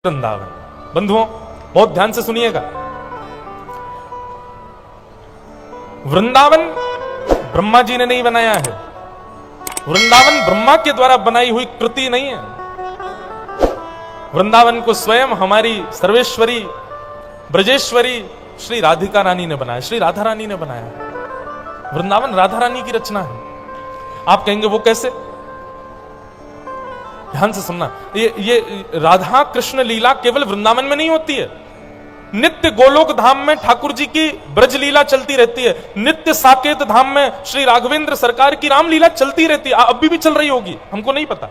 वृंदावन। बंधुओं बहुत ध्यान से सुनिएगा, वृंदावन ब्रह्मा जी ने नहीं बनाया है, वृंदावन ब्रह्मा के द्वारा बनाई हुई कृति नहीं है। वृंदावन को स्वयं हमारी सर्वेश्वरी ब्रजेश्वरी श्री राधिका रानी ने बनाया, श्री राधा रानी ने बनाया। वृंदावन राधा रानी की रचना है। आप कहेंगे वो कैसे? ध्यान से सुनना, ये राधा कृष्ण लीला केवल वृंदावन में नहीं होती है, नित्य गोलोक धाम में ठाकुर जी की ब्रज लीला चलती रहती है, नित्य साकेत धाम में श्री राघवेंद्र सरकार की राम लीला चलती रहती है। अभी भी चल रही होगी, हमको नहीं पता।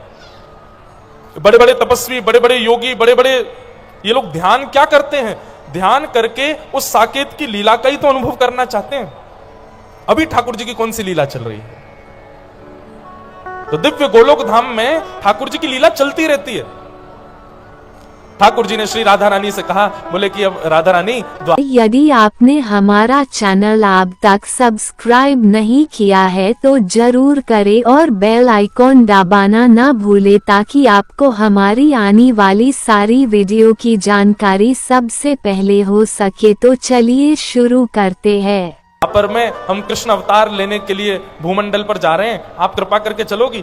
बड़े बड़े तपस्वी, बड़े बड़े योगी, बड़े बड़े ये लोग ध्यान क्या करते हैं? ध्यान करके उस साकेत की लीला का ही तो अनुभव करना चाहते हैं। अभी ठाकुर जी की कौन सी लीला चल रही है? तो दिव्य गोलोक धाम में ठाकुर जी की लीला चलती रहती है। ठाकुर जी ने श्री राधा रानी से कहा, बोले कि अब राधा रानी, यदि आपने हमारा चैनल अब तक सब्सक्राइब नहीं किया है तो जरूर करें और बेल आइकॉन दबाना ना भूले ताकि आपको हमारी आने वाली सारी वीडियो की जानकारी सबसे पहले हो सके। तो चलिए शुरू करते हैं। पर में हम कृष्ण अवतार लेने के लिए भूमंडल पर जा रहे हैं, आप कृपा करके चलोगी?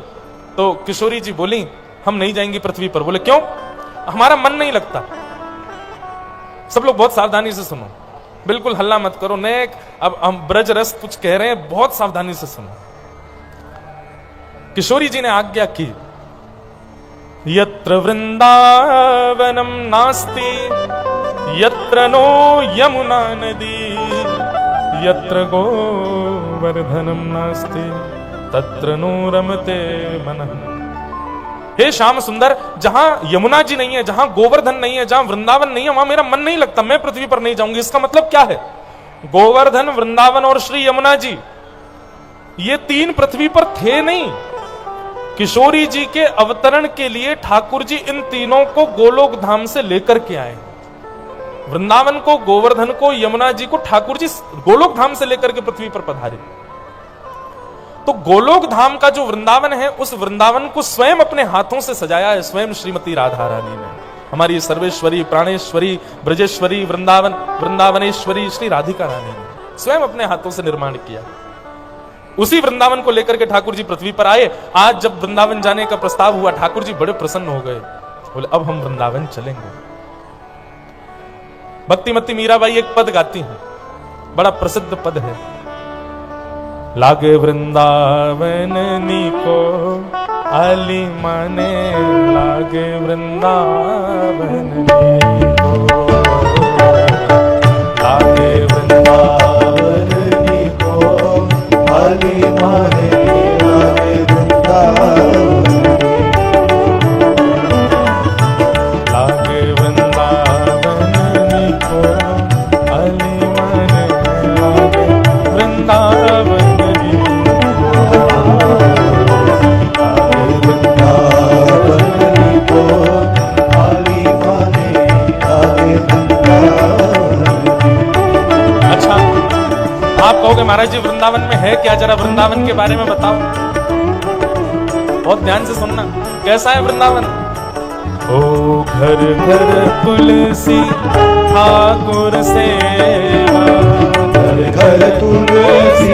तो किशोरी जी बोली, हम नहीं जाएंगी पृथ्वी पर। बोले क्यों? हमारा मन नहीं लगता। सब लोग बहुत सावधानी से सुनो, बिल्कुल हल्ला मत करो। अब हम ब्रज रस कुछ कह रहे हैं, बहुत सावधानी से सुनो। किशोरी जी ने आज्ञा की, यत्र वृंदावनम नास्ति यत्र नो यमुना नदी यत्र गोवर्धनम नास्ति तत्र नो रमते मनः। हे श्याम सुंदर, जहां यमुना जी नहीं है, जहां गोवर्धन नहीं है, जहां वृंदावन नहीं है, वहां मेरा मन नहीं लगता, मैं पृथ्वी पर नहीं जाऊंगी। इसका मतलब क्या है? गोवर्धन, वृंदावन और श्री यमुना जी, ये तीन पृथ्वी पर थे नहीं। किशोरी जी के अवतरण के लिए ठाकुर जी इन तीनों को गोलोक धाम से लेकर के आए। वृंदावन को, गोवर्धन को, यमुना जी को ठाकुर जी गोलोक धाम से लेकर के पृथ्वी पर पधारे। तो गोलोक धाम का जो वृंदावन है, उस वृंदावन को स्वयं अपने हाथों से सजाया है स्वयं श्रीमती राधा रानी ने। हमारी सर्वेश्वरी, प्राणेश्वरी, ब्रजेश्वरी, वृंदावनेश्वरी श्री राधिका रानी ने स्वयं अपने हाथों से निर्माण किया। उसी वृंदावन को लेकर के ठाकुर जी पृथ्वी पर आए। आज जब वृंदावन जाने का प्रस्ताव हुआ, ठाकुर जी बड़े प्रसन्न हो गए, बोले अब हम वृंदावन चलेंगे। भक्तिमती मीराबाई एक पद गाती हैं, बड़ा प्रसिद्ध पद है, लागे वृंदावन नीको आली माने, लागे वृंदावन नीको, लागे वृंदावन नीको आली माने, लागे वृंदावन, लागे वृंदावन नीको आली माने, लागे वृंदावन। आप कहोगे महाराज जी वृंदावन में है क्या, जरा वृंदावन के बारे में बताओ। बहुत ध्यान से सुनना, कैसा है वृंदावन? ओ घर घर तुलसी ठाकुर सेवा, घर घर तुलसी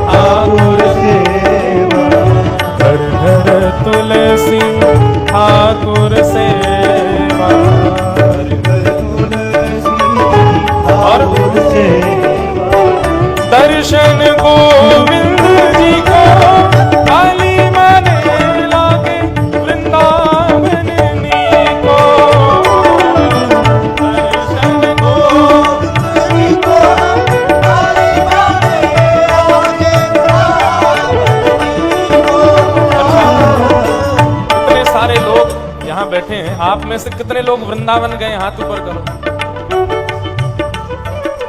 ठाकुर सेवा, घर घर तुलसी ठाकुर सेवा, घर घर तुलसी ठाकुर सेवा, दर्शन गोविंद जी को काली माने, लागे वृंदावन नीको, दर्शन गोविंद जी को काली माने, लागे वृंदावन नीको। इतने सारे लोग यहाँ बैठे हैं, आप में से कितने लोग वृंदावन गए? हाथ ऊपर करो।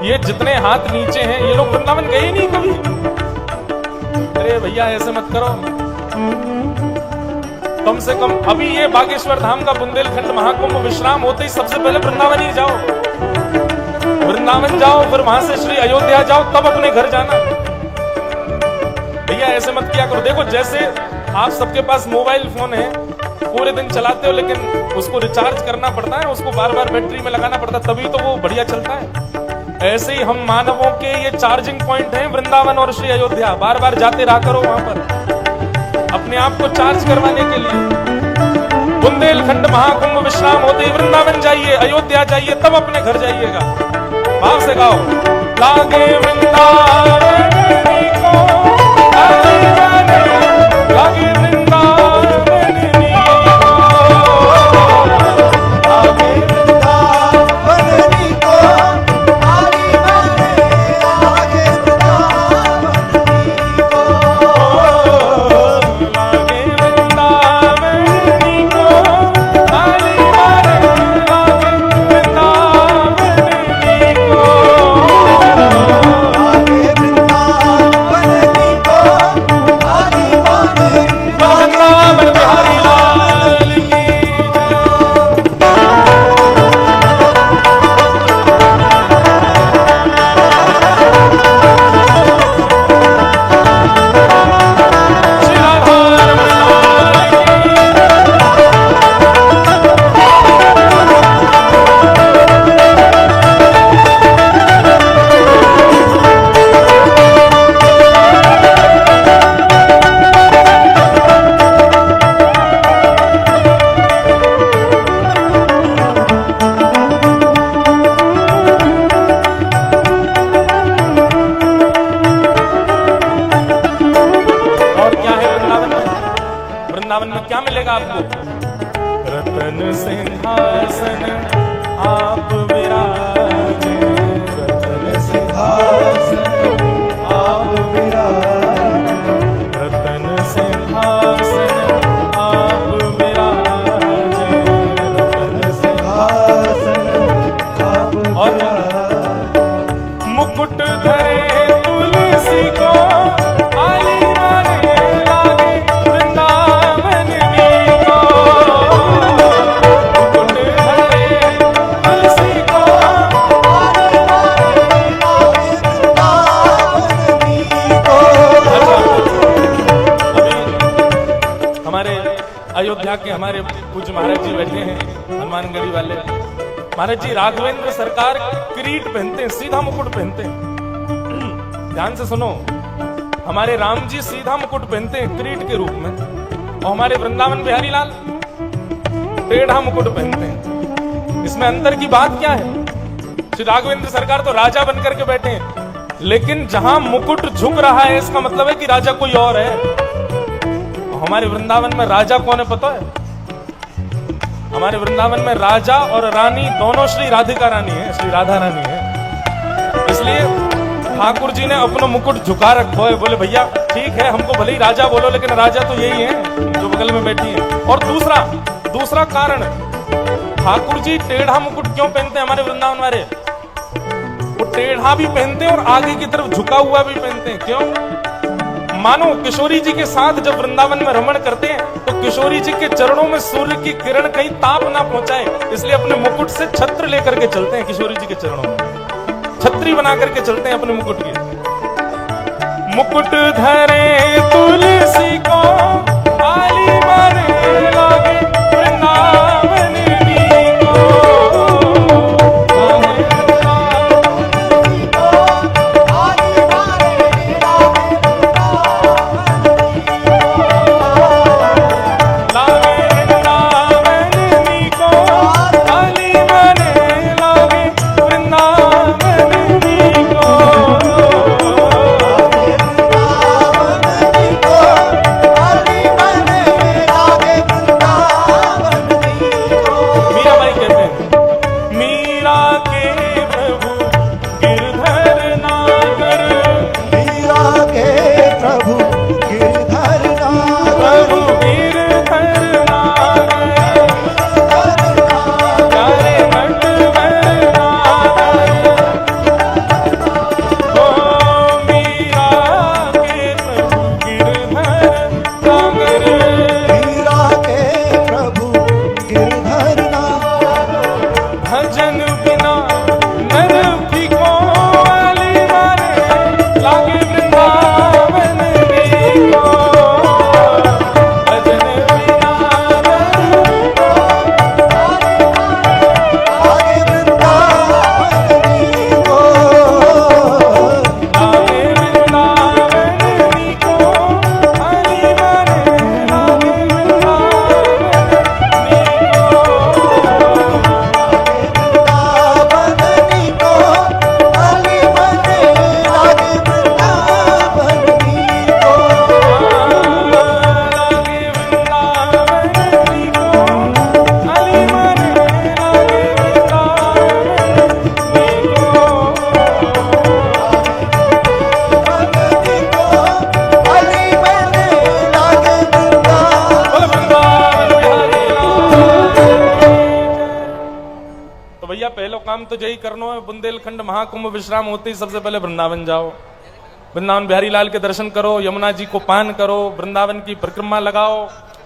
ये जितने हाथ नीचे हैं, ये लोग वृंदावन गए ही नहीं कभी। अरे भैया ऐसे मत करो, कम से कम अभी ये बागेश्वर धाम का बुंदेलखंड महाकुंभ विश्राम होते ही सबसे पहले वृंदावन ही जाओ। वृंदावन जाओ, फिर वहां से श्री अयोध्या जाओ, तब अपने घर जाना। भैया ऐसे मत किया करो। देखो जैसे आप सबके पास मोबाइल फोन है, पूरे दिन चलाते हो लेकिन उसको रिचार्ज करना पड़ता है, उसको बार बार बैटरी में लगाना पड़ता है, तभी तो वो बढ़िया चलता है। ऐसे ही हम मानवों के ये चार्जिंग पॉइंट हैं वृंदावन और श्री अयोध्या। बार बार जाते रहा करो वहां पर अपने आप को चार्ज करवाने के लिए। बुंदेलखंड महाकुंभ विश्राम होते ही वृंदावन जाइए, अयोध्या जाइए, तब अपने घर जाइएगा। भाव से गाओ, लागे वृंदावन को लागे वृंदावन लागे वृंदावन को लागे वृंदावन को लागे वृंदावन को लागे वृंदावन बिहारी लाल की श्री राधा रमण लाल और क्या है वृंदावन में? वृंदावन में क्या मिलेगा आपको? रतन सिंहासन आप विराजे, रतन सिंहासन आप विराजे, रतन सिंहासन आप विराजे, रतन सिंहासन आप और मुकुट धरे तुलसी को आली माने लागे वृंदावन को। मुकुट धरे तुलसी को आली माने लागे वृंदावन को। अभी हमारे अयोध्या के हमारे पूज्य महाराज जी बैठे हैं, हनुमानगढ़ी वाले महाराज जी। राघवेंद्र सरकार किरीट पहनते हैं, सीधा मुकुट पहनते हैं। ध्यान से सुनो, हमारे राम जी सीधा मुकुट पहनते हैं किरीट के रूप में, और हमारे वृंदावन बिहारी लाल टेढ़ा मुकुट पहनते हैं। इसमें अंतर की बात क्या है? श्री राघवेंद्र सरकार तो राजा बनकर के बैठे हैं, लेकिन जहां मुकुट झुक रहा है इसका मतलब है कि राजा कोई और है। और हमारे वृंदावन में राजा कौन है पता है? हमारे वृंदावन में राजा और रानी दोनों श्री राधिका रानी है, श्री राधा रानी है। इसलिए ठाकुर जी ने अपना मुकुट झुका रखा है। बोले भैया ठीक है, हमको भले ही राजा बोलो, लेकिन राजा तो यही है जो बगल में बैठी है। और दूसरा कारण, ठाकुर जी टेढ़ा मुकुट क्यों पहनते हैं? हमारे वृंदावन वाले वो टेढ़ा भी पहनते हैं और आगे की तरफ झुका हुआ भी पहनते हैं। क्यों? मानो किशोरी जी के साथ जब वृंदावन में रमण करते हैं तो किशोरी जी के चरणों में सूर्य की किरण कहीं ताप ना पहुंचाए, इसलिए अपने मुकुट से छत्र लेकर के चलते हैं। किशोरी जी के चरणों में छतरी बना करके चलते हैं अपने मुकुट की। मुकुट धरे तुलसी को आली माने लागे वृंदावन को। तो भैया पहला काम तो यही करना है, बुंदेलखंड महाकुंभ विश्राम होते ही सबसे पहले वृंदावन जाओ, वृंदावन बिहारी लाल के दर्शन करो, यमुना जी को पान करो, वृंदावन की परिक्रमा लगाओ,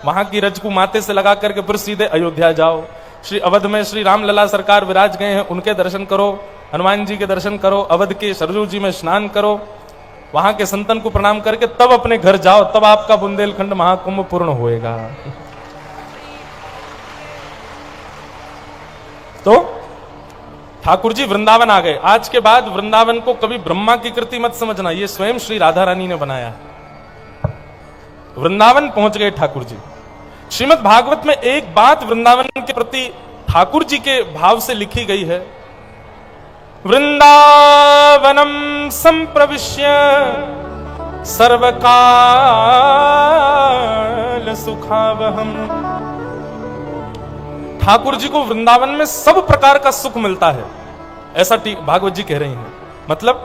वहां की रज को माथे से लगा करके फिर सीधे अयोध्या जाओ। श्री अवध में श्री रामलला सरकार विराज गए हैं, उनके दर्शन करो, हनुमान जी के दर्शन करो, अवध के सरजू जी में स्नान करो, वहां के संतन को प्रणाम करके तब अपने घर जाओ, तब आपका बुंदेलखंड महाकुंभ पूर्ण होएगा। तो ठाकुर जी वृंदावन आ गए। आज के बाद वृंदावन को कभी ब्रह्मा की कृति मत समझना, ये स्वयं श्री राधा रानी ने बनाया है। वृंदावन पहुंच गए ठाकुर जी। श्रीमद् भागवत में एक बात वृंदावन के प्रति ठाकुर जी के भाव से लिखी गई है, वृंदावनम संप्रविश्य सर्वकाल सुखावहम। ठाकुर जी को वृंदावन में सब प्रकार का सुख मिलता है, ऐसा भागवत जी कह रही हैं। मतलब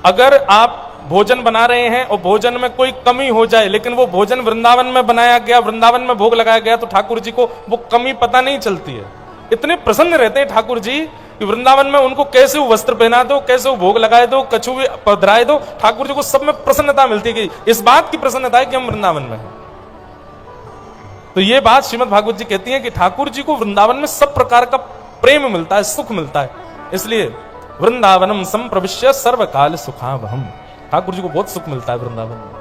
अगर आप भोजन बना रहे हैं और भोजन में कोई कमी हो जाए, लेकिन वो भोजन वृंदावन में बनाया गया, वृंदावन में भोग लगाया गया, तो ठाकुर जी को वो कमी पता नहीं चलती है। इतने प्रसन्न रहते हैं ठाकुर जी कि वृंदावन में उनको कैसे वो वस्त्र पहना दो, कैसे वो भोग लगाए दो, कछु भी पधराए दो, ठाकुर जी को सब में प्रसन्नता मिलती है। इस बात की प्रसन्नता है कि हम वृंदावन में हैं। तो ये बात श्रीमद् भागवत जी कहती है कि ठाकुर जी को वृंदावन में सब प्रकार का प्रेम मिलता है, सुख मिलता है। इसलिए वृंदावनम संप्रविश्य सर्वकाल सुखावहम, ठाकुर जी को बहुत सुख मिलता है वृंदावन में।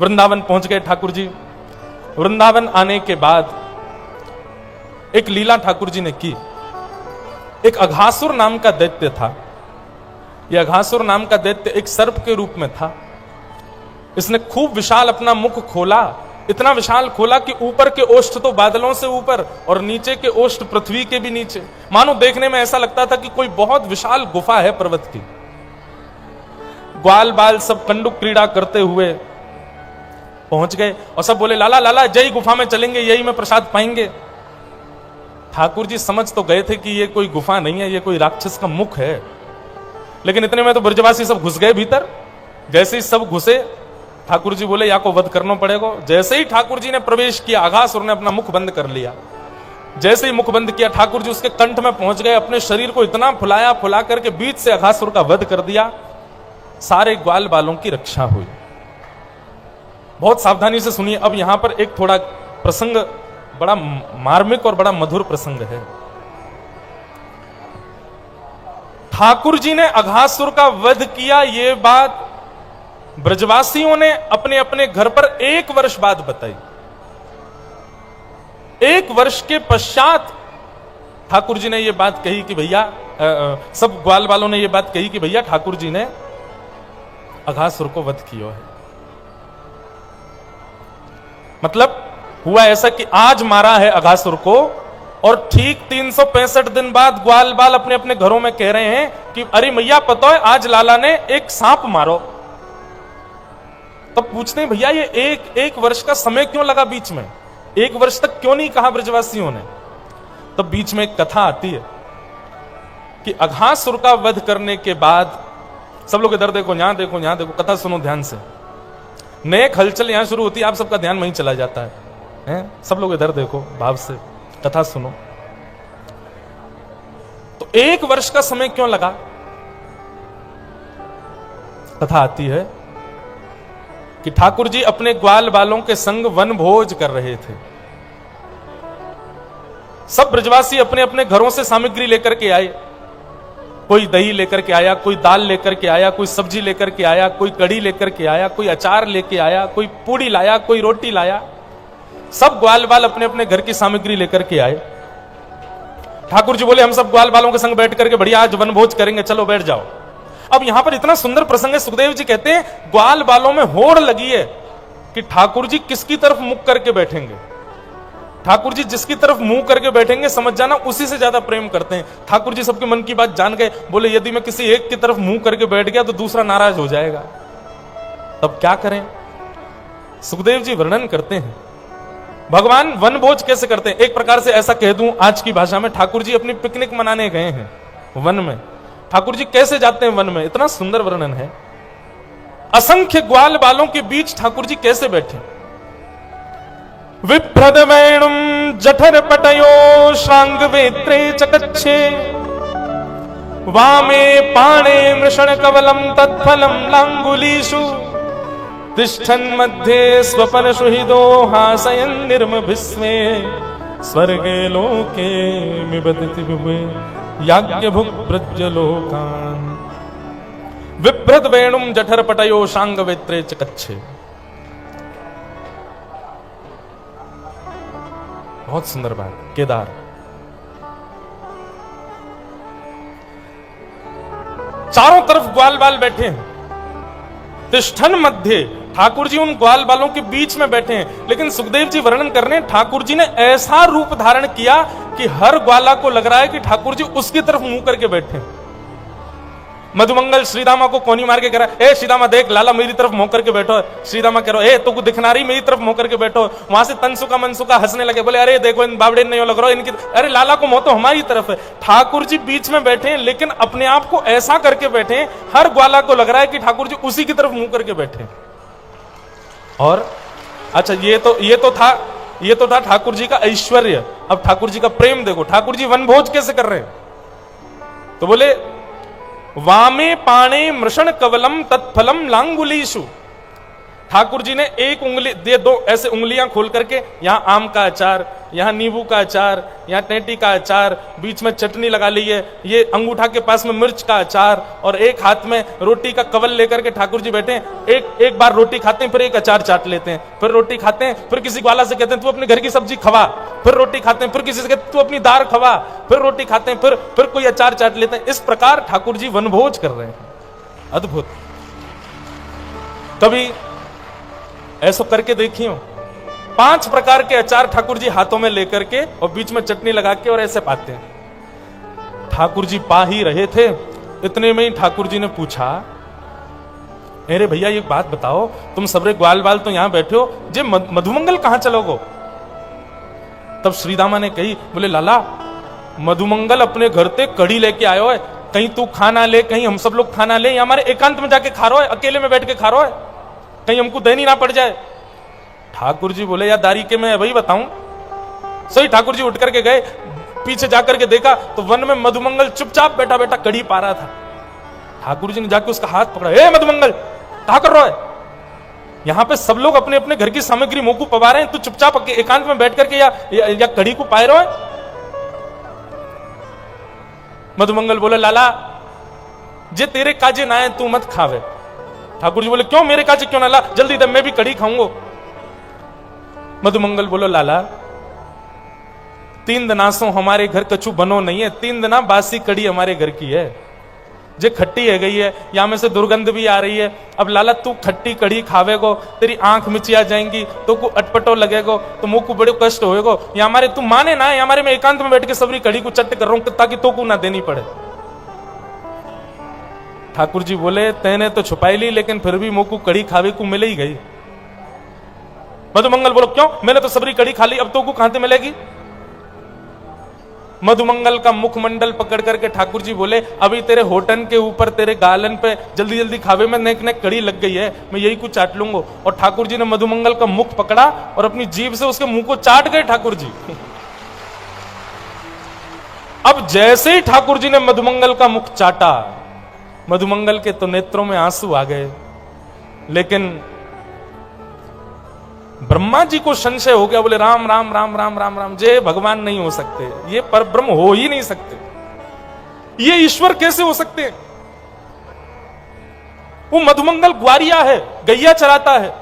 वृंदावन पहुंच गए ठाकुर जी। वृंदावन आने के बाद एक लीला ठाकुर जी ने की। एक अघासुर नाम का दैत्य था। यह अघासुर नाम का दैत्य एक सर्प के रूप में था। इसने खूब विशाल अपना मुख खोला, इतना विशाल खोला कि ऊपर के ओष्ठ तो बादलों से ऊपर और नीचे के ओष्ठ पृथ्वी के भी नीचे। मानो देखने में ऐसा लगता था कि कोई बहुत विशाल गुफा है पर्वत की। ग्वाल बाल सब कंडुक क्रीड़ा करते हुए पहुंच गए और सब बोले, लाला लाला जय गुफा में चलेंगे, यही में प्रसाद पाएंगे। ठाकुर जी समझ तो गए थे कि ये कोई गुफा नहीं है, ये कोई राक्षस का मुख है। लेकिन इतने में तो ब्रजवासी सब घुस गए भीतर। जैसे ही सब घुसे, ठाकुर जी बोले, या को वध करना पड़ेगा। जैसे ही ठाकुर जी ने प्रवेश किया, अघासुर ने अपना मुख बंद कर लिया। जैसे ही मुख बंद किया, ठाकुर जी उसके कंठ में पहुंच गए, अपने शरीर को इतना फुलाया, फुला करके बीच से अघासुर का वध कर दिया। सारे ग्वाल बालों की रक्षा हुई। बहुत सावधानी से सुनिए, अब यहां पर एक थोड़ा प्रसंग बड़ा मार्मिक और बड़ा मधुर प्रसंग है। ठाकुर जी ने अघासुर का वध किया, ये बात ब्रजवासियों ने अपने अपने घर पर 1 वर्ष बाद बताई। 1 वर्ष के पश्चात ठाकुर जी ने यह बात कही कि भैया, सब ग्वाल वालों ने यह बात कही कि भैया ठाकुर जी ने अघासुर को वध किया है। मतलब हुआ ऐसा कि आज मारा है अघासुर को, और ठीक 365 दिन बाद ग्वाल बाल अपने अपने घरों में कह रहे हैं कि अरे मैया पता है आज लाला ने एक सांप मारो। तब पूछते हैं भैया ये एक वर्ष का समय क्यों लगा बीच में, 1 वर्ष तक क्यों नहीं कहा ब्रजवासियों ने। तब बीच में एक कथा आती है कि अघासुर का वध करने के बाद, सब लोग इधर देखो, यहां देखो, यहां देखो, कथा सुनो ध्यान से। नए हलचल यहां शुरू होती है, आप सबका ध्यान वहीं चला जाता है। सब लोग इधर देखो, भाव से कथा सुनो। तो 1 वर्ष का समय क्यों लगा? कथा आती है कि ठाकुर जी अपने ग्वाल बालों के संग वन भोज कर रहे थे। सब ब्रजवासी अपने अपने घरों से सामग्री लेकर के आए। कोई दही लेकर के आया, कोई दाल लेकर के आया, कोई सब्जी लेकर के आया, कोई कढ़ी लेकर के आया, कोई अचार लेके आया, कोई पूड़ी लाया, कोई रोटी लाया। सब ग्वाल बाल अपने अपने घर की सामग्री लेकर के आए। ठाकुर जी बोले, हम सब ग्वाल बालों के संग बैठ करके बढ़िया आज वन भोज करेंगे, चलो बैठ जाओ। अब यहां पर इतना सुंदर प्रसंग है, सुखदेव जी कहते हैं ग्वाल बालों में होड़ लगी है कि ठाकुर जी किसकी तरफ मुख करके बैठेंगे। ठाकुर जी जिसकी तरफ मुंह करके बैठेंगे समझ जाना उसी से ज्यादा प्रेम करते हैं। ठाकुर जी सबके मन की बात जान गए, बोले यदि मैं किसी एक की तरफ मुंह करके बैठ गया तो दूसरा नाराज हो जाएगा, तब क्या करें। सुखदेव जी वर्णन करते हैं भगवान वन भोज कैसे करते हैं। एक प्रकार से ऐसा कह दूं आज की भाषा में, ठाकुर जी अपनी पिकनिक मनाने गए हैं वन में। ठाकुर जी कैसे जाते हैं वन में, इतना सुंदर वर्णन है। असंख्य ग्वाल बालों के बीच ठाकुर जी कैसे बैठे। विभ्रदवेणुं जठरपटयो श्राङ्गवेत्रे च कच्छे वामे पाणे मृषणकवलं तत्फलं लाङ्गुलीषु तिष्ठन् मध्ये स्वपनसुहृदो हासयन् निर्मभिस्मे स्वर्गे लोके मिबदति विभुवे याज्ञभुक् प्रज्ञलोकान् विभ्रदवेणुं जठरपटयो श्राङ्गवेत्रे च कच्छे। बहुत सुंदर बात। केदार चारों तरफ ग्वाल बाल बैठे हैं, तिष्ठन मध्य, ठाकुर जी उन ग्वाल बालों के बीच में बैठे हैं। लेकिन सुखदेव जी वर्णन कर रहे हैं ठाकुर जी ने ऐसा रूप धारण किया कि हर ग्वाला को लग रहा है कि ठाकुर जी उसकी तरफ मुंह करके बैठे हैं। मधुमंगल श्रीदामा को कोनी मार के कह रहा है, ए श्रीदामा देख लाला मेरी तरफ मुंह करके बैठो। श्रीदामा कह रहा है, ए तो दिखना रही मेरी तरफ मुंह करके बैठो। वहां से तनसुका मनसुका हंसने लगे, बोले अरे देखो इन बावड़े नहीं लग रहा इनकी, अरे लाला को मुंह तो हमारी तरफ है। ठाकुर जी बीच में बैठे हैं लेकिन अपने आप को ऐसा करके बैठे हैं हर ग्वाला को लग रहा है कि ठाकुर जी उसी की तरफ मुंह करके बैठे हैं। और अच्छा ये तो था ठाकुर जी का ऐश्वर्य। अब ठाकुर जी का प्रेम देखो, ठाकुर जी वनभोज कैसे कर रहे हैं। तो बोले वामे पाणे मृषण कवलम तत्फलम लांगुलीषु। ठाकुर जी ने एक उंगली दे, दो ऐसे उंगलियां खोल करके यहां आम का अचार, यहां नींबू का अचार, यहां टेंटी का अचार, बीच में चटनी लगा ली है, ये अंगूठा के पास में मिर्च का अचार, और एक हाथ में रोटी का कवल लेकर के ठाकुर जी बैठे हैं। एक बार रोटी खाते हैं, फिर एक अचार चाट लेते हैं, फिर रोटी खाते हैं, फिर किसी ग्वाला से कहते हैं तू अपने घर की सब्जी खवा, फिर रोटी खाते हैं, फिर किसी से कहते हैं तू अपनी दाल खवा, फिर रोटी खाते हैं, फिर कोई अचार चाट लेते हैं। इस प्रकार ठाकुर जी वनभोज कर रहे हैं। अद्भुत। कभी ऐसा करके देखियो, 5 प्रकार के अचार ठाकुर जी हाथों में लेकर के और बीच में चटनी लगा के और ऐसे पाते हैं। ठाकुर जी पा ही रहे थे, इतने में ही ठाकुर जी ने पूछा, अरे भैया एक बात बताओ, तुम सबरे ग्वाल बाल तो यहां बैठे हो, जे मधुमंगल कहां चलोगो। तब श्रीदामा ने कही, बोले लाला मधुमंगल अपने घर से कड़ी लेके आयो है, कहीं तू खाना ले, कहीं हम सब लोग खाना ले, हमारे एकांत में जाके खा रहा है, अकेले में बैठ के खा रहा है, कहीं हमको देनी ना पड़ जाए। ठाकुर जी बोले यार दारी के मैं वही बताऊं। सही ठाकुर जी उठ करके गए, पीछे जाकर के देखा तो वन में मधुमंगल चुपचाप बैठा बैठा कड़ी पा रहा था। ठाकुर जी ने जाके उसका हाथ पकड़ा, ए मधुमंगल क्या कर रहा है, यहां पे सब लोग अपने अपने घर की सामग्री मुंह को पवा रहे हैं, तू चुपचाप एकांत में बैठ करके या कड़ी को पाए रहा है। मधुमंगल बोले लाला जे तेरे काजे ना है तू मत खावे। ठाकुर जी बोले क्यों, मेरे काजे क्यों ना ला, जल्दी दे मैं भी कड़ी खाऊंगा। मधुमंगल बोलो लाला 3 दिना सो हमारे घर कछु बनो नहीं है, 3 दिना बासी कड़ी हमारे घर की है, जे खट्टी है गई है, यहां में से दुर्गंध भी आ रही है। अब लाला तू खट्टी कड़ी खावेगो, तेरी आंख मिचिया जाएंगी, तो को अटपटो लगेगो, तो मुंह को बड़े कष्ट होएगो। या हमारे तू माने ना, हमारे में एकांत में बैठ के सबरी कड़ी को चट कर रहा हूं ताकि तो को ना देनी पड़े। ठाकुर जी बोले तेने तो छुपाई ली, लेकिन फिर भी मुंह को कड़ी खावे को मिले ही गई। मधुमंगल बोलो क्यों, मैंने तो सबरी कड़ी खा ली, अब तो को कहां से मिलेगी। मधुमंगल का मुखमंडल पकड़ करके ठाकुर जी बोले अभी तेरे होठन के ऊपर तेरे गालन पे जल्दी जल्दी खावे में नेक नेक कड़ी लग गई है, मैं यही कुछ चाट लूंगा। और ठाकुर जी ने मधुमंगल का मुख पकड़ा और अपनी जीभ से उसके मुंह को चाट गए ठाकुर जी। अब जैसे ही ठाकुर जी ने मधुमंगल का मुख चाटा, मधुमंगल के तो नेत्रों में आंसू आ गए। लेकिन ब्रह्मा जी को संशय हो गया, बोले राम राम राम राम राम राम, ये भगवान नहीं हो सकते, ये परब्रह्म हो ही नहीं सकते, ये ईश्वर कैसे हो सकते हैं। वो मधुमंगल ग्वारिया है, गैया चराता है,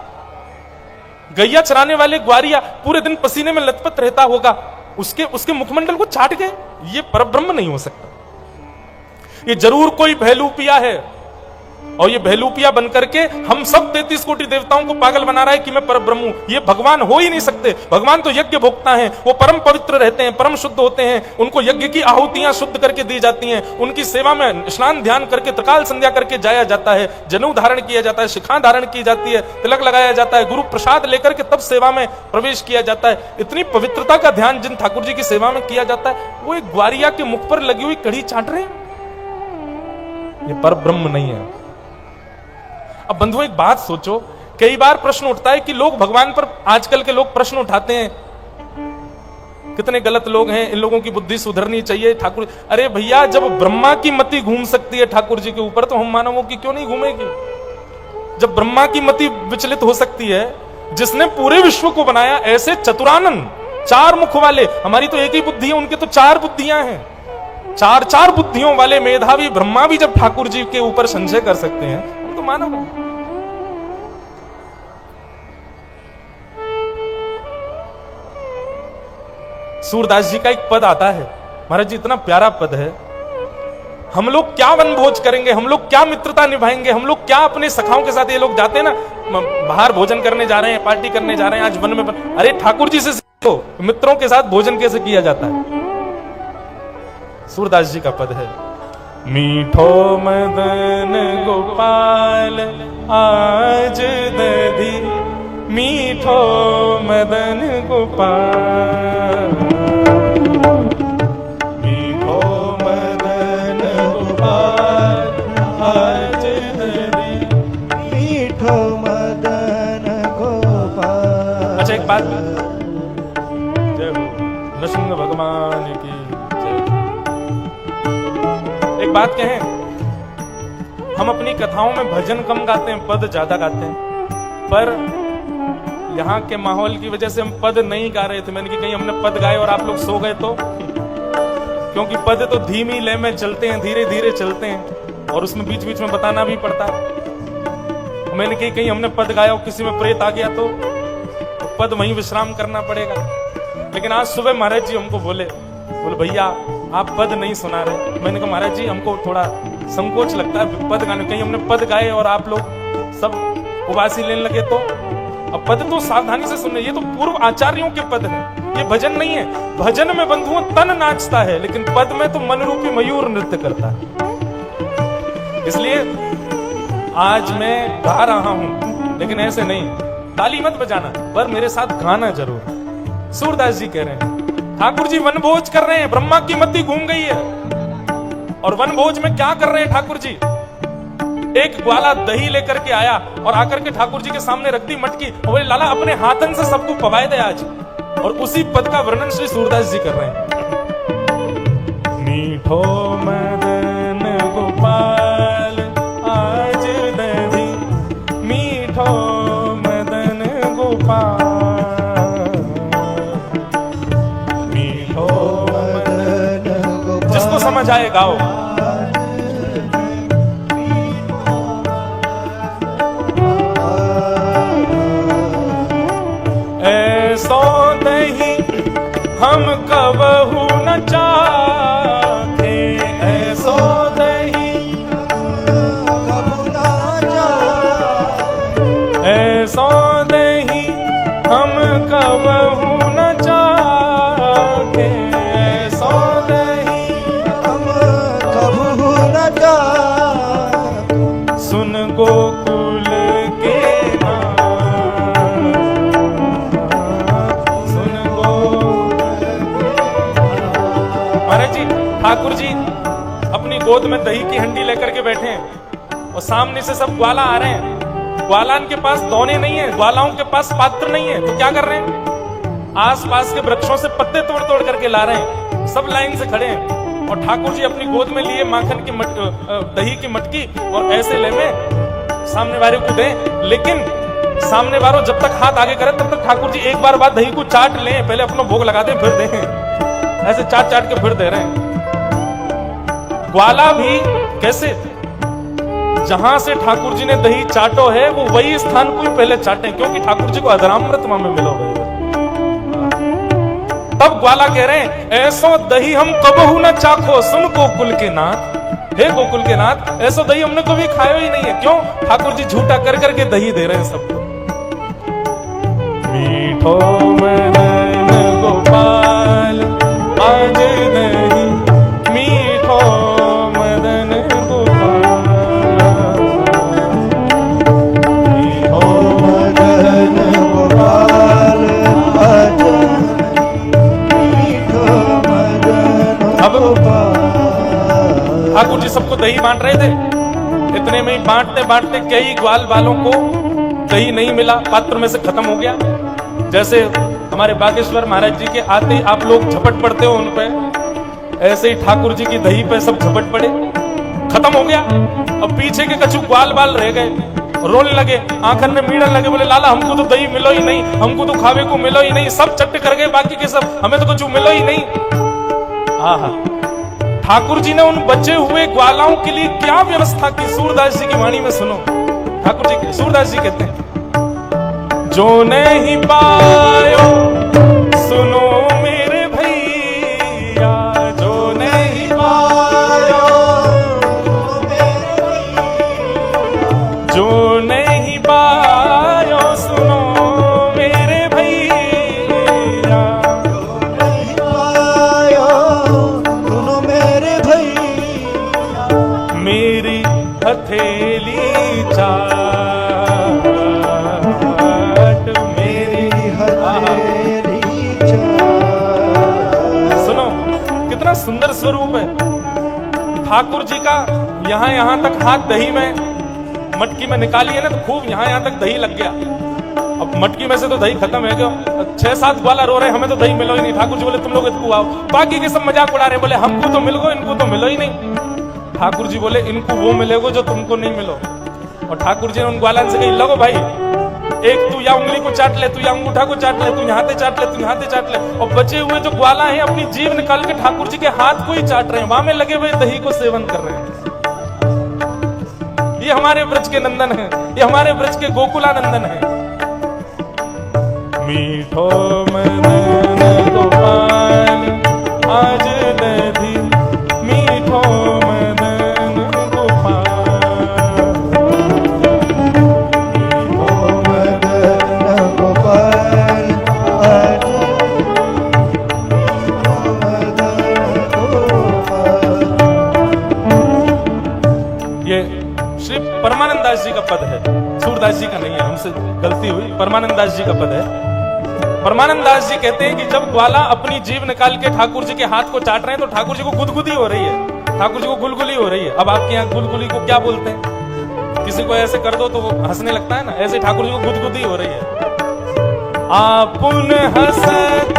गैया चराने वाले ग्वारिया पूरे दिन पसीने में लथपथ रहता होगा, उसके मुखमंडल को चाट गए, ये परब्रह्म नहीं हो सकता। ये जरूर कोई भैलूपिया है, और ये भैलूपिया बनकर के हम सब 33 कोटि देवताओं को पागल बना रहा है कि मैं परब्रह्म हूं। ये भगवान हो ही नहीं सकते। भगवान तो यज्ञ भोक्ता हैं, वो परम पवित्र रहते हैं, परम शुद्ध होते हैं, उनको यज्ञ की आहुतियां शुद्ध करके दी जाती हैं, उनकी सेवा में स्नान ध्यान करके त्रिकाल संध्या करके जाया जाता है, जनेऊ धारण किया जाता है, शिखा धारण की जाती है, तिलक लगाया जाता है, गुरु प्रसाद लेकर के तब सेवा में प्रवेश किया जाता है। इतनी पवित्रता का ध्यान जिन ठाकुर जी की सेवा में किया जाता है, वो एक ग्वारिया के मुख पर लगी हुई कड़ी चाट रहे हैं। ये परब्रह्म नहीं है। अब बंधुओं एक बात सोचो, कई बार प्रश्न उठता है कि लोग भगवान पर, आजकल के लोग प्रश्न उठाते हैं, कितने गलत लोग हैं, इन लोगों की बुद्धि सुधरनी चाहिए ठाकुर। अरे भैया, जब ब्रह्मा की मति घूम सकती है ठाकुर जी के ऊपर, तो हम मानवों की क्यों नहीं घूमेगी? जब ब्रह्मा की मति विचलित हो सकती है, जिसने पूरे विश्व को बनाया, ऐसे चतुरानन, चार मुख वाले, हमारी तो एक ही बुद्धि है, उनके तो चार बुद्धियां हैं, चार चार बुद्धियों वाले मेधावी ब्रह्मा भी जब ठाकुर जी के ऊपर संशय कर सकते हैं, हम तो मानव हैं। सूरदास जी का एक पद आता है, महाराज जी इतना प्यारा पद है, हम लोग क्या वनभोज करेंगे, हम लोग क्या मित्रता निभाएंगे, हम लोग क्या अपने सखाओं के साथ, ये लोग जाते हैं ना बाहर भोजन करने जा रहे हैं, पार्टी करने जा रहे हैं, आज वन में अरे ठाकुर जी से सीखो मित्रों के साथ भोजन कैसे किया जाता है। सूरदास जी का पद है, मीठो मदन गोपाल आज दधी, मीठो मदन गोपाल, मीठो मदन गोपाल आज दधी, मीठो मदन गोपाल। अच्छा एक बात, जय हो नृसिंह भगवान की जय। एक बात कहें, हम अपनी कथाओं में भजन कम गाते हैं, पद ज्यादा गाते हैं, पर यहाँ के माहौल की वजह से हम पद नहीं गा रहे थे। मैंने कि कहीं हमने पद गाए और आप लोग सो गए तो, क्योंकि पद तो धीमी लय में चलते हैं, धीरे धीरे चलते हैं, और उसमें बीच बीच में बताना भी पड़ता है। मैंने कि कहीं हमने पद गाया और किसी में प्रेत आ गया तो पद वहीं विश्राम करना पड़ेगा। लेकिन आज सुबह महाराज जी हमको बोले भैया आप पद नहीं सुना रहे। मैंने कहा महाराज जी हमको थोड़ा संकोच लगता है पद गाने, कहीं हमने पद गाए और आप लोग सब उबासी लेने लगे तो। अब पद तो सावधानी से सुनने, ये तो पूर्व आचार्यों के पद हैं, ये भजन नहीं है। भजन में बंधुओं तन नाचता है, लेकिन पद में तो मन रूपी मयूर नृत्य करता है। इसलिए आज मैं गा रहा हूं, लेकिन ऐसे नहीं ताली मत बजाना, पर मेरे साथ गाना जरूर। सूरदास जी कह रहे हैं ठाकुर जी वनभोज कर रहे हैं, ब्रह्मा की मति घूम गई है, और वनभोज में क्या कर रहे हैं ठाकुर जी? एक ग्वाला दही लेकर के आया और आकर के ठाकुर जी के सामने रख दी मटकी, और बोले लाला अपने हाथन से सबको पवाए दे आज। और उसी पद का वर्णन श्री सूरदास जी कर रहे हैं। मीठो मदन गोपाल आज दही, मीठो मदन गोपाल, मीठो मदन गोपाल। जिसको समझ आए गाओ। ऐसो दही हम कबहू न चाखे, ऐसो दही कबू ना चाखे, ऐसो दही हम कबहू न चाखे, ऐसो दही हम कबू ना चाखे। सुन गोकुल के नाम, सुन महाराज जी ठाकुर जी अपनी गोद में दही की हंडी लेकर के बैठे हैं, और सामने से सब ग्वाला आ रहे हैं। ग्वालान के पास दौने नहीं है, ग्वालाओं के पास पात्र नहीं है, तो क्या कर रहे हैं? आसपास के वृक्षों से पत्ते तोड़ तोड़ करके ला रहे हैं। सब लाइन से खड़े हैं, और ठाकुर जी अपनी गोद में लिए माखन की दही की मटकी, और ऐसे ले में सामने वाले को दें। लेकिन सामने वालों जब तक हाथ आगे करे तब तक ठाकुर जी एक बार बाद दही को चाट लें, पहले अपना भोग लगा दें फिर दें। ऐसे चाट चाट के फिर दे रहे हैं। ग्वाला भी कैसे, जहां से ठाकुर जी ने दही चाटो है वो वही स्थान को ही पहले चाटे, क्योंकि ठाकुर जी को अधरामृत में मिलो गए। तब ग्वाला कह रहे हैं ऐसो दही हम कबहू न चाखो, सुन गोकुल के नाथ, हे गोकुल के नाथ ऐसो दही हमने कभी खाया ही नहीं है। क्यों? ठाकुर जी झूठा कर करके दही दे रहे हैं सबको। मीठो मदन गोपाल आज दही, मीठो मदन गोपाल, मीठो मदन गोपाल आज मीठो मदन गोपाल। ठाकुर जी सबको दही बांट रहे थे। इतने में ही बांटते बांटते कई ग्वाल वालों को दही नहीं मिला, पात्र में से खत्म हो गया। जैसे हमारे बागेश्वर महाराज जी के आते ही आप लोग झपट पड़ते हो उन पे, ऐसे ही ठाकुर जी की दही पे सब झपट पड़े, खत्म हो गया। अब पीछे के कछु ग्वाल बाल रह गए, रोने लगे, आंखन में मीड़न लगे, बोले लाला हमको तो दही मिलो ही नहीं, हमको तो खावे को मिलो ही नहीं, सब चट्ट कर गए बाकी के सब, हमें तो कुछ मिलो ही नहीं। आहा, ठाकुर जी ने उन बचे हुए ग्वालाओं के लिए क्या व्यवस्था की, सूरदास जी की वाणी में सुनो। ठाकुर जी, सूरदास जी कहते हैं, जो नहीं पायो सुनो मेरे भैया, जो नहीं पायो, जो नहीं पायो सुनो मेरे भैया, सुनो मेरे भैया, मेरी हथेली चाट, मेरी हथेली चाट। सुनो कितना सुंदर स्वरूप है ठाकुर जी का। यहां तक हाथ दही में मटकी में निकाली है ना, तो खूब यहां तक दही लग गया। अब मटकी में से तो दही खत्म है, क्यों 6-7 ग्वाला रो रहे, हमें तो दही मिलो ही नहीं। ठाकुर जी बोले तुम लोग इनको आओ, बाकी के सब मजाक उड़ा रहे, बोले हमको तो मिल गो, इनको तो मिलो ही नहीं। ठाकुर जी बोले इनको वो मिलेगो जो तुमको नहीं मिलो। और ठाकुर जी ने उन ग्वालन से कही, लगो भाई, एक तू या उंगली को चाट ले, तू या अंगूठा को चाट ले, तू यहाँ से चाट ले, तू यहाँ से चाट ले। और बचे हुए जो ग्वाला हैं अपनी जीभ निकाल के ठाकुर जी के हाथ को ही चाट रहे हैं, वहां में लगे हुए दही को सेवन कर रहे हैं। ये हमारे ब्रज के नंदन है, ये हमारे ब्रज के गोकुलानंदन है। मीठो मदन गोपाल आज दधी, मीठो मदन गोपाल, मीठो मदन गोपाल आज, मीठो मदन गोपाल। ये श्री परमानंद दास जी का पद है, सूरदास जी का नहीं है, हमसे गलती हुई, परमानंद दास जी का पद है। परमानंद दास जी कहते हैं कि जब ग्वाला अपनी जीभ निकाल के ठाकुर जी के हाथ को चाट रहे हैं तो ठाकुर जी को गुदगुदी हो रही है, ठाकुर जी को गुलगुली हो रही है। अब आपके यहाँ गुलगुली को क्या बोलते हैं? किसी को ऐसे कर दो तो वो हंसने लगता है ना, ऐसे ठाकुर जी को गुदगुदी हो रही है। आपुन हसत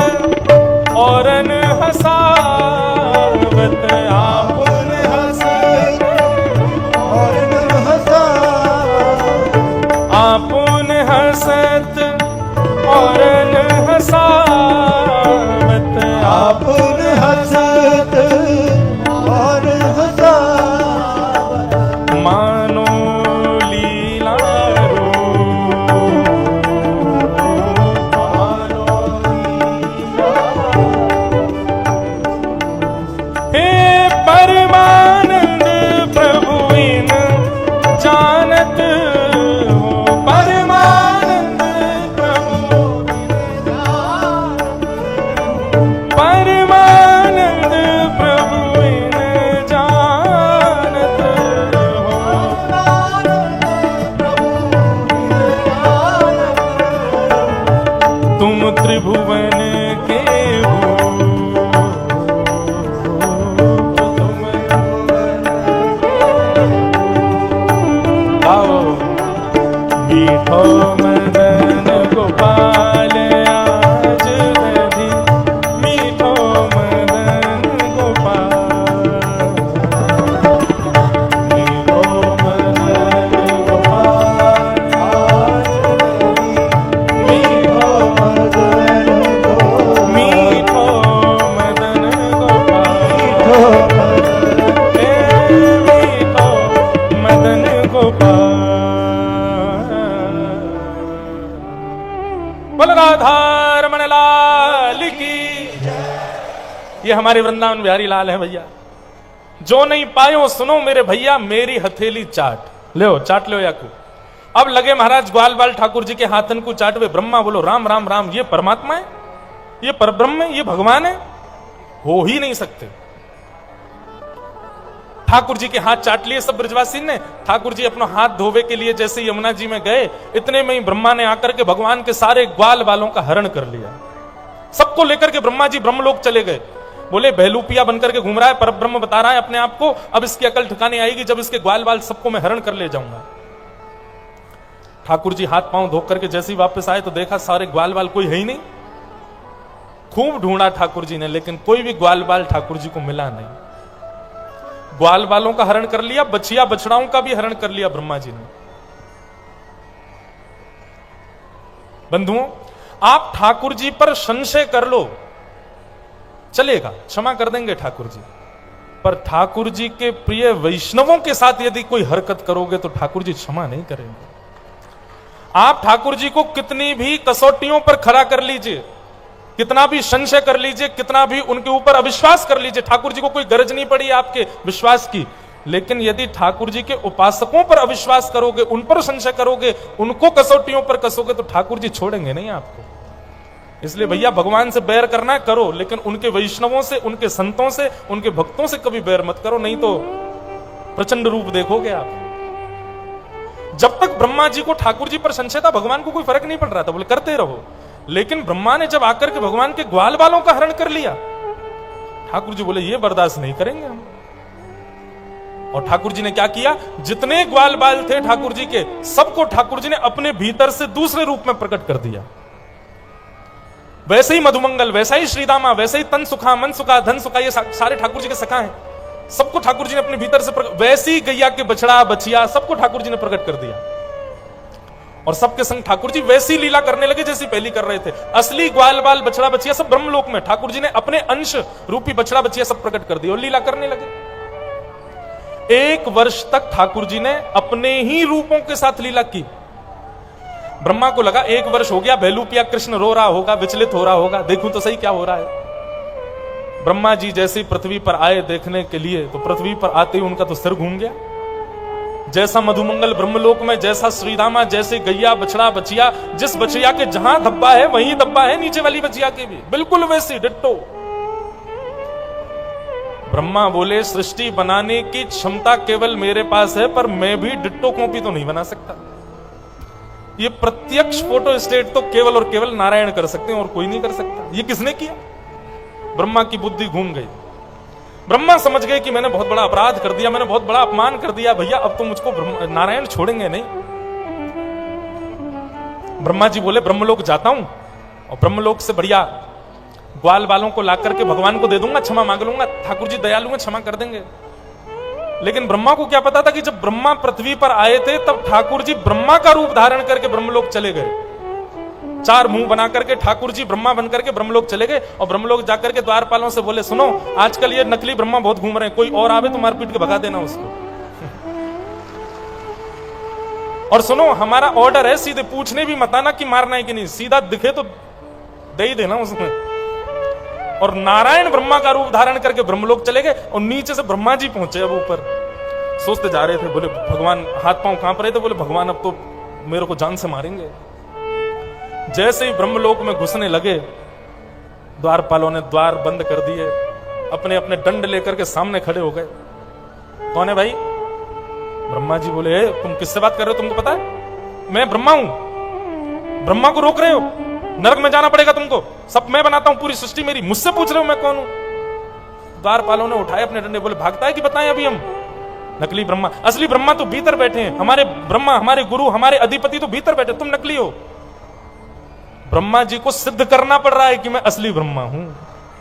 औरन हसावत, आपुन हसत औरन हसावत, आपुन हसत औरन हसावत, आपुन हसत और हसावत, मानो लीला रो, मानो लीला। हे परमानंद प्रभु इन जानत हो, परमानंद प्रभु, परमानंद प्रभु इन जानत हो, तुम त्रिभुवन के हो, तुम आओ। मीठो मदन गोपाल आज दधी, मीठो मदन गोपाल, मीठो मदन गोपाल आज दधी, मीठो मदन गोपाल, मीठो मदन गोपाल, मीठो मदन मीठो मदन गोपाल। बोल राधा रमण लाल की। ये हमारे वृंदावन बिहारी लाल हैं भैया। जो नहीं पायो सुनो मेरे भैया, मेरी हथेली चाट लो, चाट लो याकू। अब लगे महाराज ग्वाल बाल ठाकुर जी के हाथन को चाटवे। ब्रह्मा बोलो राम राम राम, ये परमात्मा है, ये परब्रह्म है, ये भगवान है, हो ही नहीं सकते। ठाकुर जी के हाथ चाट लिए सब ब्रजवासी ने। ठाकुर जी अपना हाथ धोवे के लिए जैसे यमुना जी में गए, इतने में ही ब्रह्मा ने आकर के भगवान के सारे ग्वाल बालों का हरण कर लिया। सबको लेकर के ब्रह्मा जी ब्रह्मलोक चले गए। बोले बहलूपिया बनकर के घूम रहा है, परब्रह्म बता रहा है अपने आप को, अब इसकी अकल ठिकाने आएगी जब इसके ग्वाल बाल सबको मैं हरण कर ले जाऊंगा। ठाकुर जी हाथ पांव धो करके जैसे ही वापस आए तो देखा सारे ग्वाल बाल कोई है ही नहीं। खूब ढूंढा ठाकुर जी ने, लेकिन कोई भी ग्वाल बाल ठाकुर जी को मिला नहीं। ग्वाल बालों का हरण कर लिया, बछिया बछड़ाओं का भी हरण कर लिया ब्रह्मा जी ने। बंधुओं, आप ठाकुर जी पर संशय कर लो, चलेगा, क्षमा कर देंगे ठाकुर जी। पर ठाकुर जी के प्रिय वैष्णवों के साथ यदि कोई हरकत करोगे तो ठाकुर जी क्षमा नहीं करेंगे। आप ठाकुर जी को कितनी भी कसौटियों पर खड़ा कर लीजिए, कितना भी संशय कर लीजिए, कितना भी उनके ऊपर अविश्वास कर लीजिए, ठाकुर जी को कोई गरज नहीं पड़ी आपके विश्वास की। लेकिन यदि ठाकुर जी के उपासकों पर अविश्वास करोगे, उन पर संशय करोगे, उनको कसौटियों पर कसोगे, तो ठाकुर जी छोड़ेंगे नहीं आपको। इसलिए भैया, भगवान से बैर करना है करो, लेकिन उनके वैष्णवों से, उनके संतों से, उनके भक्तों से कभी बैर मत करो, नहीं तो प्रचंड रूप देखोगे आप। जब तक ब्रह्मा जी को ठाकुर जी पर संशय था, भगवान को कोई फर्क नहीं पड़ रहा था, बोले करते रहो। लेकिन ब्रह्मा ने जब आकर के भगवान के ग्वाल बालों का हरण कर लिया, ठाकुर जी बोले ये बर्दाश्त नहीं करेंगे हम। और ठाकुर जी ने क्या किया, जितने ग्वाल बाल थे ठाकुर जी के, सबको ठाकुर जी ने अपने भीतर से दूसरे रूप में प्रकट कर दिया। वैसे ही मधुमंगल, वैसा ही श्रीदामा, वैसे ही तन सुखा, मन सुखा, धन सुखा, ये सारे ठाकुर जी के सखा हैं। सबको ठाकुर जी ने अपने भीतर से वैसे ही गैया के बछड़ा बछिया सबको ठाकुर जी ने प्रकट कर दिया। और सबके संग ठाकुर जी वैसी लीला करने लगे जैसी पहली कर रहे थे। असली ग्वाल बाल बछड़ा बछिया सब ब्रह्मलोक में ठाकुर जी ने अपने अंश रूपी बछड़ा बछिया सब प्रकट कर दिया और लीला करने लगे। 1 वर्ष तक ठाकुर जी ने अपने ही रूपों के साथ लीला की। ब्रह्मा को लगा 1 वर्ष हो गया, भैलू पिया कृष्ण रो रहा होगा, विचलित हो रहा होगा, देखूं तो सही क्या हो रहा है। ब्रह्मा जी जैसे पृथ्वी पर आए देखने के लिए, तो पृथ्वी पर आते ही उनका तो सिर घूम गया। जैसा मधुमंगल ब्रह्मलोक में, जैसा श्रीदामा, जैसे गैया बछड़ा बछिया, जिस बछिया के जहां धब्बा है वहीं धब्बा है नीचे वाली बछिया के भी, बिल्कुल वैसी डिट्टो। ब्रह्मा बोले सृष्टि बनाने की क्षमता केवल मेरे पास है, पर मैं भी डिट्टो कॉपी तो नहीं बना सकता। ये प्रत्यक्ष फोटो स्टेट तो केवल और केवल नारायण कर सकते हैं और कोई नहीं कर सकता। ये किसने किया? ब्रह्मा की बुद्धि घूम गई। ब्रह्मा समझ गए कि मैंने बहुत बड़ा अपराध कर दिया, मैंने बहुत बड़ा अपमान कर दिया, भैया अब तो मुझको नारायण छोड़ेंगे नहीं। ब्रह्मा जी बोले ब्रह्मलोक जाता हूं और ब्रह्मलोक से बढ़िया ग्वाल बालों को ला करके भगवान को दे दूंगा, क्षमा मांग लूंगा, ठाकुर जी दयालु हैं, क्षमा कर देंगे। लेकिन ब्रह्मा को क्या पता था कि जब ब्रह्मा पृथ्वी पर आए थे तब ठाकुर जी ब्रह्मा का रूप धारण करके ब्रह्मलोक चले गए। 4 मुंह बना करके ठाकुर जी ब्रह्मा बन करके ब्रह्मलोक चले गए और ब्रह्मलोक जाकर के द्वारपालों से बोले सुनो, आजकल ये नकली ब्रह्मा बहुत घूम रहे हैं, कोई और आवे तो मार पीट के भगा देना उसको। और सुनो, हमारा ऑर्डर है, सीधे पूछने भी मत आना कि मारना है कि नहीं, सीधा दिखे तो दे ही देना उसमें। और नारायण ब्रह्मा का रूप धारण करके ब्रह्मलोक चले गए और नीचे से ब्रह्मा जी पहुंचे। अब ऊपर सोचते जा रहे थे, बोले भगवान, हाथ पांव कांप रहे थे, बोले भगवान अब तो मेरे को जान से मारेंगे। जैसे ही ब्रह्मलोक में घुसने लगे, द्वारपालों ने द्वार बंद कर दिए, अपने अपने दंड लेकर के सामने खड़े हो गए। कौन है भाई? ब्रह्मा जी बोले तुम किससे बात कर रहे हो, तुमको पता है मैं ब्रह्मा हूं, ब्रह्मा को रोक रहे हो, नरक में जाना पड़ेगा तुमको, सब मैं बनाता हूं, पूरी सृष्टि मेरी, मुझसे पूछ रहे हो मैं कौन हूं? द्वारपालों ने उठाए अपने डंडे, बोले भागता है कि बताएं अभी हम? नकली ब्रह्मा, असली ब्रह्मा तो भीतर बैठे हैं, हमारे ब्रह्मा, हमारे गुरु, हमारे अधिपति तो भीतर बैठे, तुम नकली हो। ब्रह्मा जी को सिद्ध करना पड़ रहा है कि मैं असली ब्रह्मा हूं।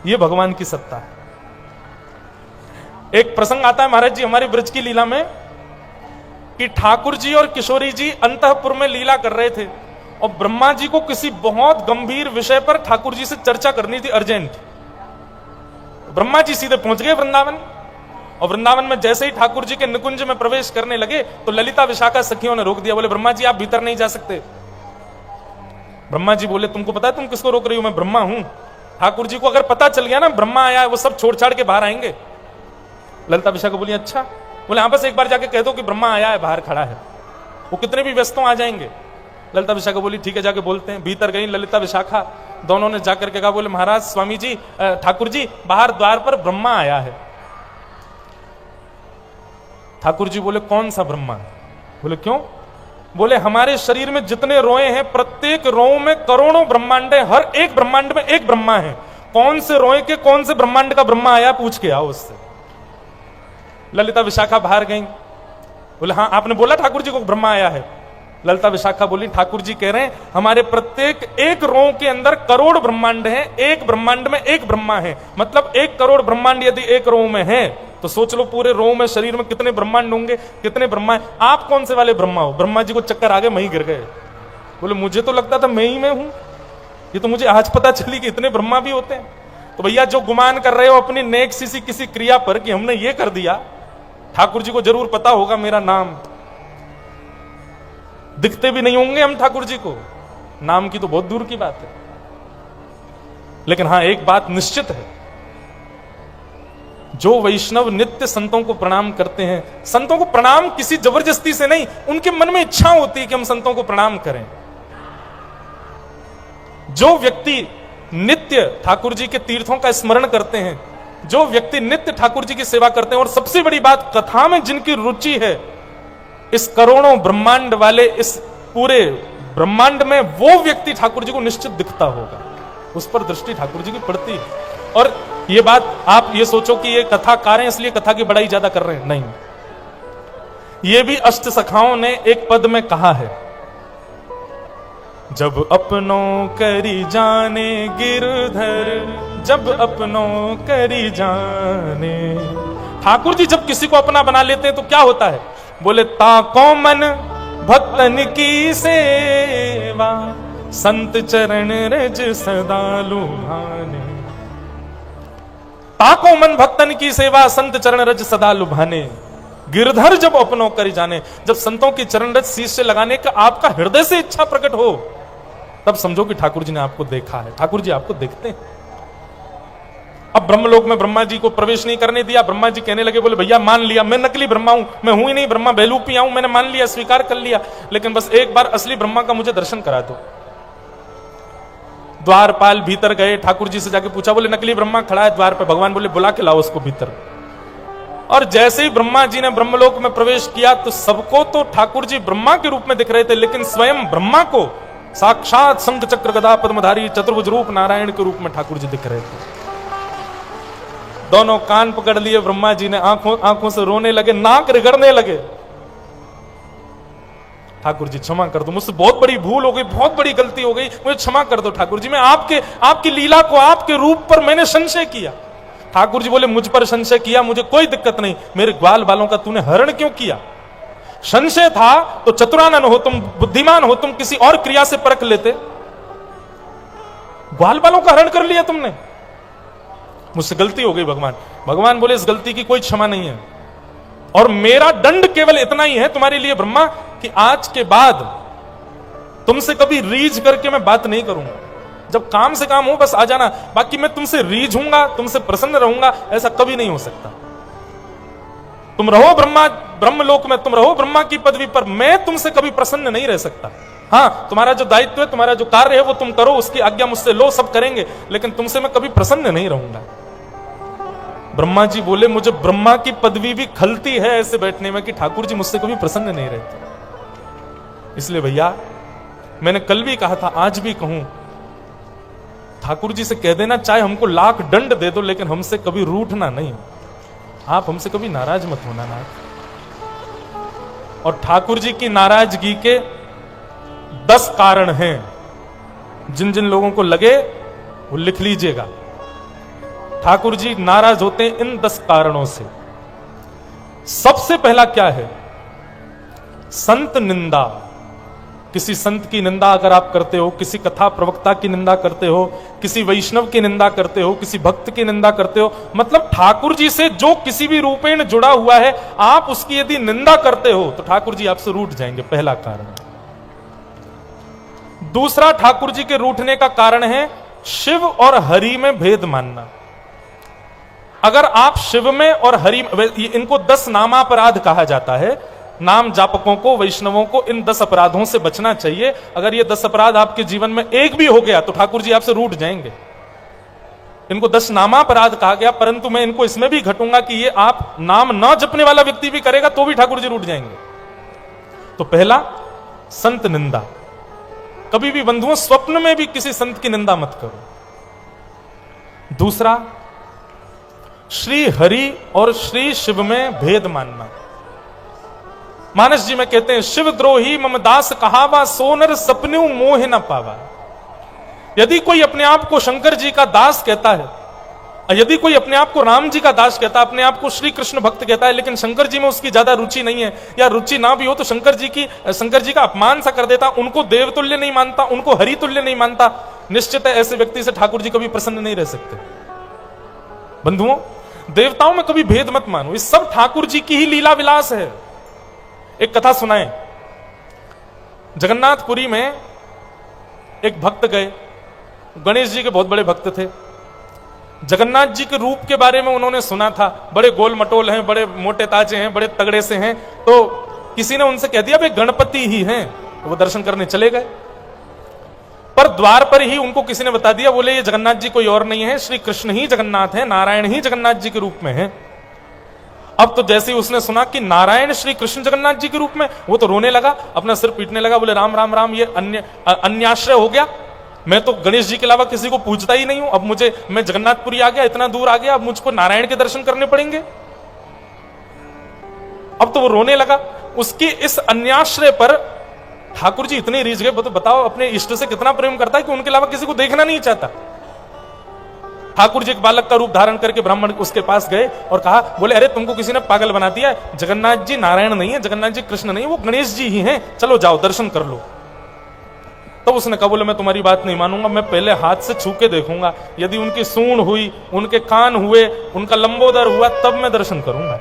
यह भगवान की सत्ता है। एक प्रसंग आता है महाराज जी हमारी ब्रज की लीला में कि ठाकुर जी और किशोरी जी अंतःपुर में लीला कर रहे थे और ब्रह्मा जी को किसी बहुत गंभीर विषय पर ठाकुर जी से चर्चा करनी थी अर्जेंट। ब्रह्मा जी सीधे पहुंच गए वृंदावन और वृंदावन में जैसे ही ठाकुर जी के निकुंज में प्रवेश करने लगे तो ललिता विशाखा सखियों ने रोक दिया, बोले ब्रह्मा जी आप भीतर नहीं जा सकते। ब्रह्मा जी बोले तुमको पता है तुम किसको रोक रही हो? मैं ब्रह्मा हूं। ठाकुर जी को अगर पता चल गया ना ब्रह्मा आया है, वो सब छोड़ छाड़ के बाहर आएंगे। ललिता विशाखा बोली अच्छा। बोले हाँ बस एक बार जाके कह दो कि ब्रह्मा आया है, बाहर खड़ा है, वो कितने भी व्यस्तों आ जाएंगे। ललिता विशाखा बोली ठीक है जाके बोलते हैं। भीतर गई ललिता विशाखा, दोनों ने जाकर के कहा बोले महाराज स्वामी जी, ठाकुर जी बाहर द्वार पर ब्रह्मा आया है। ठाकुर जी बोले कौन सा ब्रह्मा? बोले क्यों? बोले हमारे शरीर में जितने रोए हैं प्रत्येक रोए में करोड़ों ब्रह्मांड है, हर एक ब्रह्मांड में एक ब्रह्मा है, कौन से रोए के कौन से ब्रह्मांड का ब्रह्मा आया पूछ के आओ उससे। ललिता विशाखा बाहर गई, बोले हाँ आपने बोला ठाकुर जी को ब्रह्मा आया है? ललिता विशाखा बोली ठाकुर जी कह रहे हैं हमारे प्रत्येक एक रों के अंदर करोड़ ब्रह्मांड हैं, एक ब्रह्मांड में एक ब्रह्मा है, मतलब 1 करोड़ ब्रह्मांड यदि एक रों में है तो सोच लो पूरे रों में शरीर में कितने ब्रह्मांड होंगे, कितने ब्रह्मा है। आप कौन से वाले ब्रह्मा हो? ब्रह्मा जी को चक्कर आ गए, वहीं गिर गए। बोले मुझे तो लगता था मैं ही में हूं, ये तो मुझे आज पता चली कि इतने ब्रह्मा भी होते हैं। तो भैया जो गुमान कर रहे हो अपनी नेक सी किसी क्रिया पर कि हमने ये कर दिया, ठाकुर जी को जरूर पता होगा मेरा नाम। दिखते भी नहीं होंगे हम ठाकुर जी को, नाम की तो बहुत दूर की बात है। लेकिन हां एक बात निश्चित है, जो वैष्णव नित्य संतों को प्रणाम करते हैं, संतों को प्रणाम किसी जबरदस्ती से नहीं, उनके मन में इच्छा होती है कि हम संतों को प्रणाम करें। जो व्यक्ति नित्य ठाकुर जी के तीर्थों का स्मरण करते हैं, जो व्यक्ति नित्य ठाकुर जी की सेवा करते हैं, और सबसे बड़ी बात कथा में जिनकी रुचि है, इस करोड़ों ब्रह्मांड वाले इस पूरे ब्रह्मांड में वो व्यक्ति ठाकुर जी को निश्चित दिखता होगा, उस पर दृष्टि ठाकुर जी की पड़ती है। और ये बात आप ये सोचो कि ये कथाकार हैं इसलिए कथा की बड़ाई ज्यादा कर रहे हैं, नहीं। ये भी अष्ट सखाओं ने एक पद में कहा है, जब अपनों करी जाने गिरधर, जब अपनों करी जाने। ठाकुर जी जब किसी को अपना बना लेते हैं तो क्या होता है? बोले ताको मन भक्तन की सेवा, संत चरण रज सदा लुभाने। ताको मन भक्तन की सेवा, संत चरण रज सदा लुभाने। गिरधर जब अपनों करी जाने, जब संतों की चरण रज शीश से लगाने का आपका हृदय से इच्छा प्रकट हो, तब समझो कि ठाकुर जी ने आपको देखा है, ठाकुर जी आपको देखते हैं। अब ब्रह्मलोक में ब्रह्मा जी को प्रवेश नहीं करने दिया। ब्रह्मा जी कहने लगे, बोले भैया मान लिया मैं नकली ब्रह्मा हूं, मैं हूं ही नहीं ब्रह्मा, बेलूपी आऊं, मैंने मान लिया, स्वीकार कर लिया, लेकिन बस एक बार असली ब्रह्मा का मुझे दर्शन करा दो। द्वारपाल भीतर गए, ठाकुर जी से जाके पूछा, बोले नकली ब्रह्मा खड़ा है द्वार पे। भगवान बोले बुला के लाओ उसको भीतर। और जैसे ही ब्रह्मा जी ने ब्रह्मलोक में प्रवेश किया तो सबको तो ठाकुर जी ब्रह्मा के रूप में दिख रहे थे, लेकिन स्वयं ब्रह्मा को साक्षात शंख चक्र गदा पद्मधारी चतुर्भुज रूप नारायण के रूप में ठाकुर जी दिख रहे थे। दोनों कान पकड़ लिए ब्रह्मा जी ने, आंखों से रोने लगे, नाक रिगड़ने लगे। ठाकुर जी क्षमा कर दो, मुझसे बहुत बड़ी भूल हो गई, बहुत बड़ी गलती हो गई, मुझे क्षमा कर दो ठाकुर जी, मैं आपकी लीला को, आपके रूप पर मैंने संशय किया। ठाकुर जी बोले मुझ पर संशय किया, मुझे कोई दिक्कत नहीं, मेरे ग्वाल बालों का तूने हरण क्यों किया? संशय था तो चतुरानन हो तुम, बुद्धिमान हो तुम, किसी और क्रिया से परख लेते। ग्वाल बालों का हरण कर लिया तुमने, मुझसे गलती हो गई। भगवान बोले इस गलती की कोई क्षमा नहीं है, और मेरा दंड केवल इतना ही है तुम्हारे लिए ब्रह्मा कि आज के बाद तुमसे कभी रीझ करके मैं बात नहीं करूंगा। जब काम से काम हो बस आ जाना, बाकी मैं तुमसे रीझूंगा, तुमसे प्रसन्न रहूंगा, ऐसा कभी नहीं हो सकता। तुम रहो ब्रह्मलोक में, तुम रहो ब्रह्मा की पदवी पर, मैं तुमसे कभी प्रसन्न नहीं रह सकता। हां, तुम्हारा जो दायित्व है, तुम्हारा जो कार्य है वो तुम करो, उसकी आज्ञा मुझसे लो, सब करेंगे, लेकिन तुमसे मैं कभी प्रसन्न नहीं रहूंगा। ब्रह्मा जी बोले मुझे ब्रह्मा की पदवी भी खलती है ऐसे बैठने में कि ठाकुर जी मुझसे कभी प्रसन्न नहीं रहते। इसलिए भैया मैंने कल भी कहा था, आज भी कहूं, ठाकुर जी से कह देना चाहे हमको लाख दंड दे दो, लेकिन हमसे कभी रूठना नहीं, आप हमसे कभी नाराज मत होना ना। और ठाकुर जी की नाराजगी के 10 कारण हैं, जिन जिन लोगों को लगे वो लिख लीजिएगा। ठाकुर जी नाराज होते हैं इन 10 कारणों से। सबसे पहला क्या है? संत निंदा। किसी संत की निंदा अगर आप करते हो, किसी कथा प्रवक्ता की निंदा करते हो, किसी वैष्णव की निंदा करते हो, किसी भक्त की निंदा करते हो, मतलब ठाकुर जी से जो किसी भी रूपेण जुड़ा हुआ है, आप उसकी यदि निंदा करते हो तो ठाकुर जी आपसे रूठ जाएंगे, पहला कारण। दूसरा ठाकुर जी के रूठने का कारण है शिव और हरि में भेद मानना। अगर आप शिव में और हरि, इनको 10 नामापराध कहा जाता है। नाम जापकों को, वैष्णवों को इन 10 अपराधों से बचना चाहिए। अगर ये 10 अपराध आपके जीवन में एक भी हो गया तो ठाकुर जी आपसे रूठ जाएंगे। इनको 10 नामापराध कहा गया, परंतु मैं इनको इसमें भी घटूंगा कि ये आप नाम न जपने वाला व्यक्ति भी करेगा तो भी ठाकुर जी रूठ जाएंगे। तो पहला, संत निंदा। कभी भी बंधुओं स्वप्न में भी किसी संत की निंदा मत करो। दूसरा, श्री हरि और श्री शिव में भेद मानना। मानस जी में कहते हैं, शिव द्रोही मम दास कहावा, सोनर सपन्यू मोह न पावा। यदि कोई अपने आप को शंकर जी का दास कहता है, यदि कोई अपने आप को राम जी का दास कहता है, अपने आप को श्री कृष्ण भक्त कहता है, लेकिन शंकर जी में उसकी ज्यादा रुचि नहीं है, या रुचि ना भी हो तो शंकर जी का अपमान सा कर देता, उनको देवतुल्य नहीं मानता, उनको हरितुल्य नहीं मानता, निश्चित है ऐसे व्यक्ति से ठाकुर जी कभी प्रसन्न नहीं रह सकते। बंधुओं, देवताओं में कभी भेद मत मानो, इस सब ठाकुर जी की ही लीला विलास है। एक कथा सुनाए, जगन्नाथपुरी में एक भक्त गए, गणेश जी के बहुत बड़े भक्त थे। जगन्नाथ जी के रूप के बारे में उन्होंने सुना था, बड़े गोल मटोल हैं, बड़े मोटे ताजे हैं, बड़े तगड़े से हैं। तो किसी ने उनसे कह दिया वे गणपति ही हैं, तो वो दर्शन करने चले गए। पर द्वार पर ही उनको किसी ने बता दिया, बोले ये जगन्नाथ जी कोई और नहीं है, श्री कृष्ण ही जगन्नाथ है, नारायण ही जगन्नाथ जी के रूप में है। अब तो जैसे ही उसने सुना कि नारायण श्री कृष्ण जगन्नाथ जी के रूप में, वो तो रोने लगा, अपना सिर पीटने लगा, बोले राम राम राम, ये अन्याश्रय हो गया, मैं तो गणेश जी के अलावा किसी को पूजता ही नहीं हूं, अब मैं जगन्नाथपुरी आ गया, इतना दूर आ गया, अब मुझको नारायण के दर्शन करने पड़ेंगे। अब तो वो रोने लगा। उसके इस अन्याश्रय पर ठाकुर जी इतने रीझ गए, तो बताओ अपने इष्ट से कितना प्रेम करता है कि उनके अलावा किसी को देखना नहीं चाहता। ठाकुर जी एक बालक का रूप धारण करके ब्राह्मण उसके पास गए और कहा, बोले अरे तुमको किसी ने पागल बना दिया, जगन्नाथ जी नारायण नहीं है, जगन्नाथ जी कृष्ण नहीं, वो गणेश जी ही हैं, चलो जाओ दर्शन कर लो। तो उसने कहा, बोले मैं तुम्हारी बात नहीं मानूंगा, मैं पहले हाथ से छू के देखूंगा, यदि उनकी सूंड हुई, उनके कान हुए, उनका लंबोदर हुआ, तब मैं दर्शन करूंगा।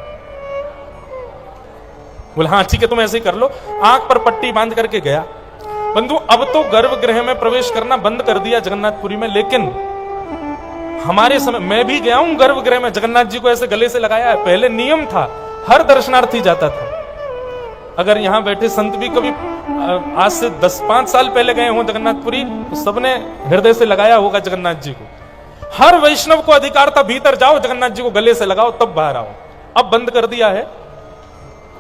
बोले हाँ ठीक है, तुम ऐसे ही कर लो। आंख पर पट्टी बांध करके गया। बंधु, अब तो गर्भगृह में प्रवेश करना बंद कर दिया जगन्नाथपुरी में, लेकिन हमारे समय मैं भी गया हूं गर्भगृह में, जगन्नाथ जी को ऐसे गले से लगाया है। पहले नियम था, हर दर्शनार्थी जाता था। अगर यहां बैठे संत भी कभी आज से 10-5 साल पहले गए हों जगन्नाथपुरी, तो सबने हृदय से लगाया होगा जगन्नाथ जी को। हर वैष्णव को अधिकार था, भीतर जाओ, जगन्नाथ जी को गले से लगाओ, तब बाहर आओ। अब बंद कर दिया है,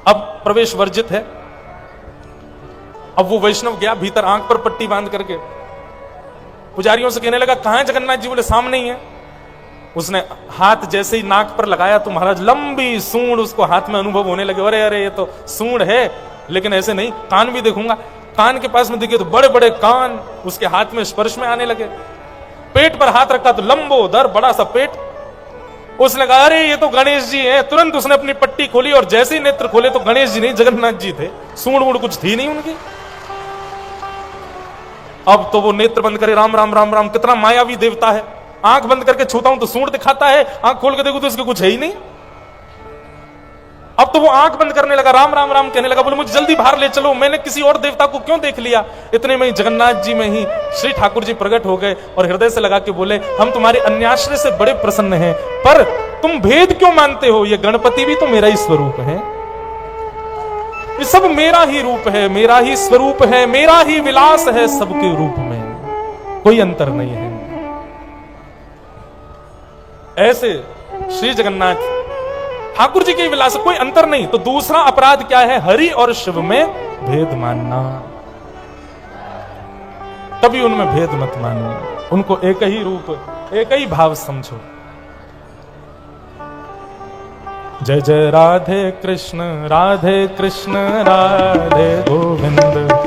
अब प्रवेश वर्जित है। अब वो वैष्णव गया भीतर, आंख पर पट्टी बांध करके पुजारियों से कहने लगा, कहां है जगन्नाथ जी? बोले सामने ही है। उसने हाथ जैसे ही नाक पर लगाया तो महाराज लंबी सूंड उसको हाथ में अनुभव होने लगे। अरे अरे ये तो सूंड है, लेकिन ऐसे नहीं, कान भी देखूंगा। कान के पास में दिखे तो बड़े बड़े कान उसके हाथ में स्पर्श में आने लगे। पेट पर हाथ रखा तो लंबोदर बड़ा सा पेट। उसने कहा अरे ये तो गणेश जी हैं। तुरंत उसने अपनी पट्टी खोली और जैसे ही नेत्र खोले तो गणेश जी नहीं, जगन्नाथ जी थे। सूंड वूंड कुछ थी नहीं उनकी। अब तो वो नेत्र बंद करे, राम राम राम राम, कितना मायावी देवता है। आंख बंद करके छूता हूं तो सूंड दिखाता है, आंख खोल के देखो तो इसके कुछ है ही नहीं। अब तो वो आंख बंद करने लगा, राम राम राम कहने लगा। बोले मुझे जल्दी बाहर ले चलो, मैंने किसी और देवता को क्यों देख लिया। इतने में ही जगन्नाथ जी में ही श्री ठाकुर जी प्रकट हो गए और हृदय से लगा के बोले, हम तुम्हारे अन्याश्रय से बड़े प्रसन्न हैं, पर तुम भेद क्यों मानते हो? ये गणपति भी तो मेरा ही स्वरूप है, ये सब मेरा ही रूप है, मेरा ही स्वरूप है, मेरा ही विलास है, सबके रूप में कोई अंतर नहीं है। ऐसे श्री जगन्नाथ ठाकुर जी के विलास, कोई अंतर नहीं। तो दूसरा अपराध क्या है? हरि और शिव में भेद मानना। कभी उनमें भेद मत मानो, उनको एक ही रूप, एक ही भाव समझो। जय जय राधे कृष्ण राधे गोविंद।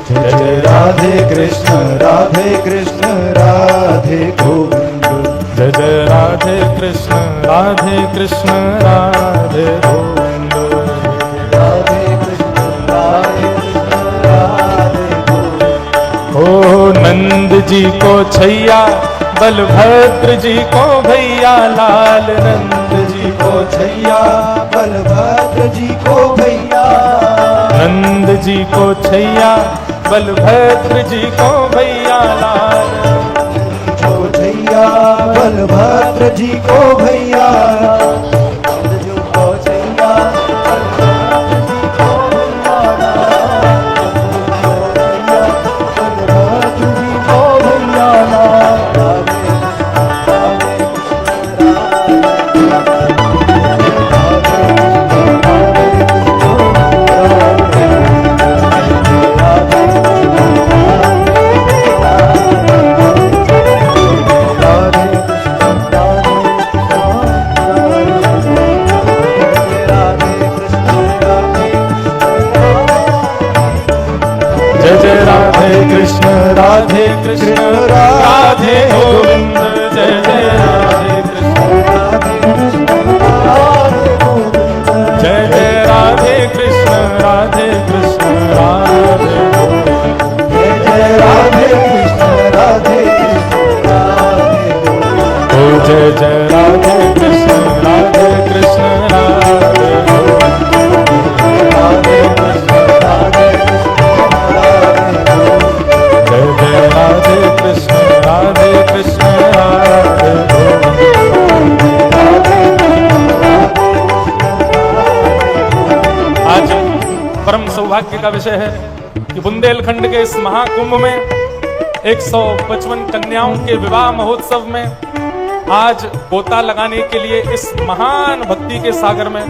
जय जय राधे कृष्ण राधे गोविंद। जय जय राधे कृष्ण राधे गोविंद। राधे कृष्ण राधे गोविंद। ओ नंद जी को छैया, बलभद्र जी को भैया लाल। नंद जी को छैया, बलभद्र जी को भैया। नंद जी को छैया, बलभद्र जी को भैया लाल। बलभद्र जी को भैया। कृष्ण राधे गोविंद जय जय राधे कृष्ण जय जय राधे कृष्ण राधे कृष्ण राधे जय जय राधे कृष्ण राधे कृष्ण राधे ओ जय जय राधे कृष्ण राधे कृष्ण राधे राधे कृष्ण राधे जय जय राधे कृष्ण राधे कृष्ण राधे आज परम सौभाग्य का विषय है कि बुंदेलखंड के इस महाकुंभ में 155 कन्याओं के विवाह महोत्सव में आज गोता लगाने के लिए इस महान भक्ति के सागर में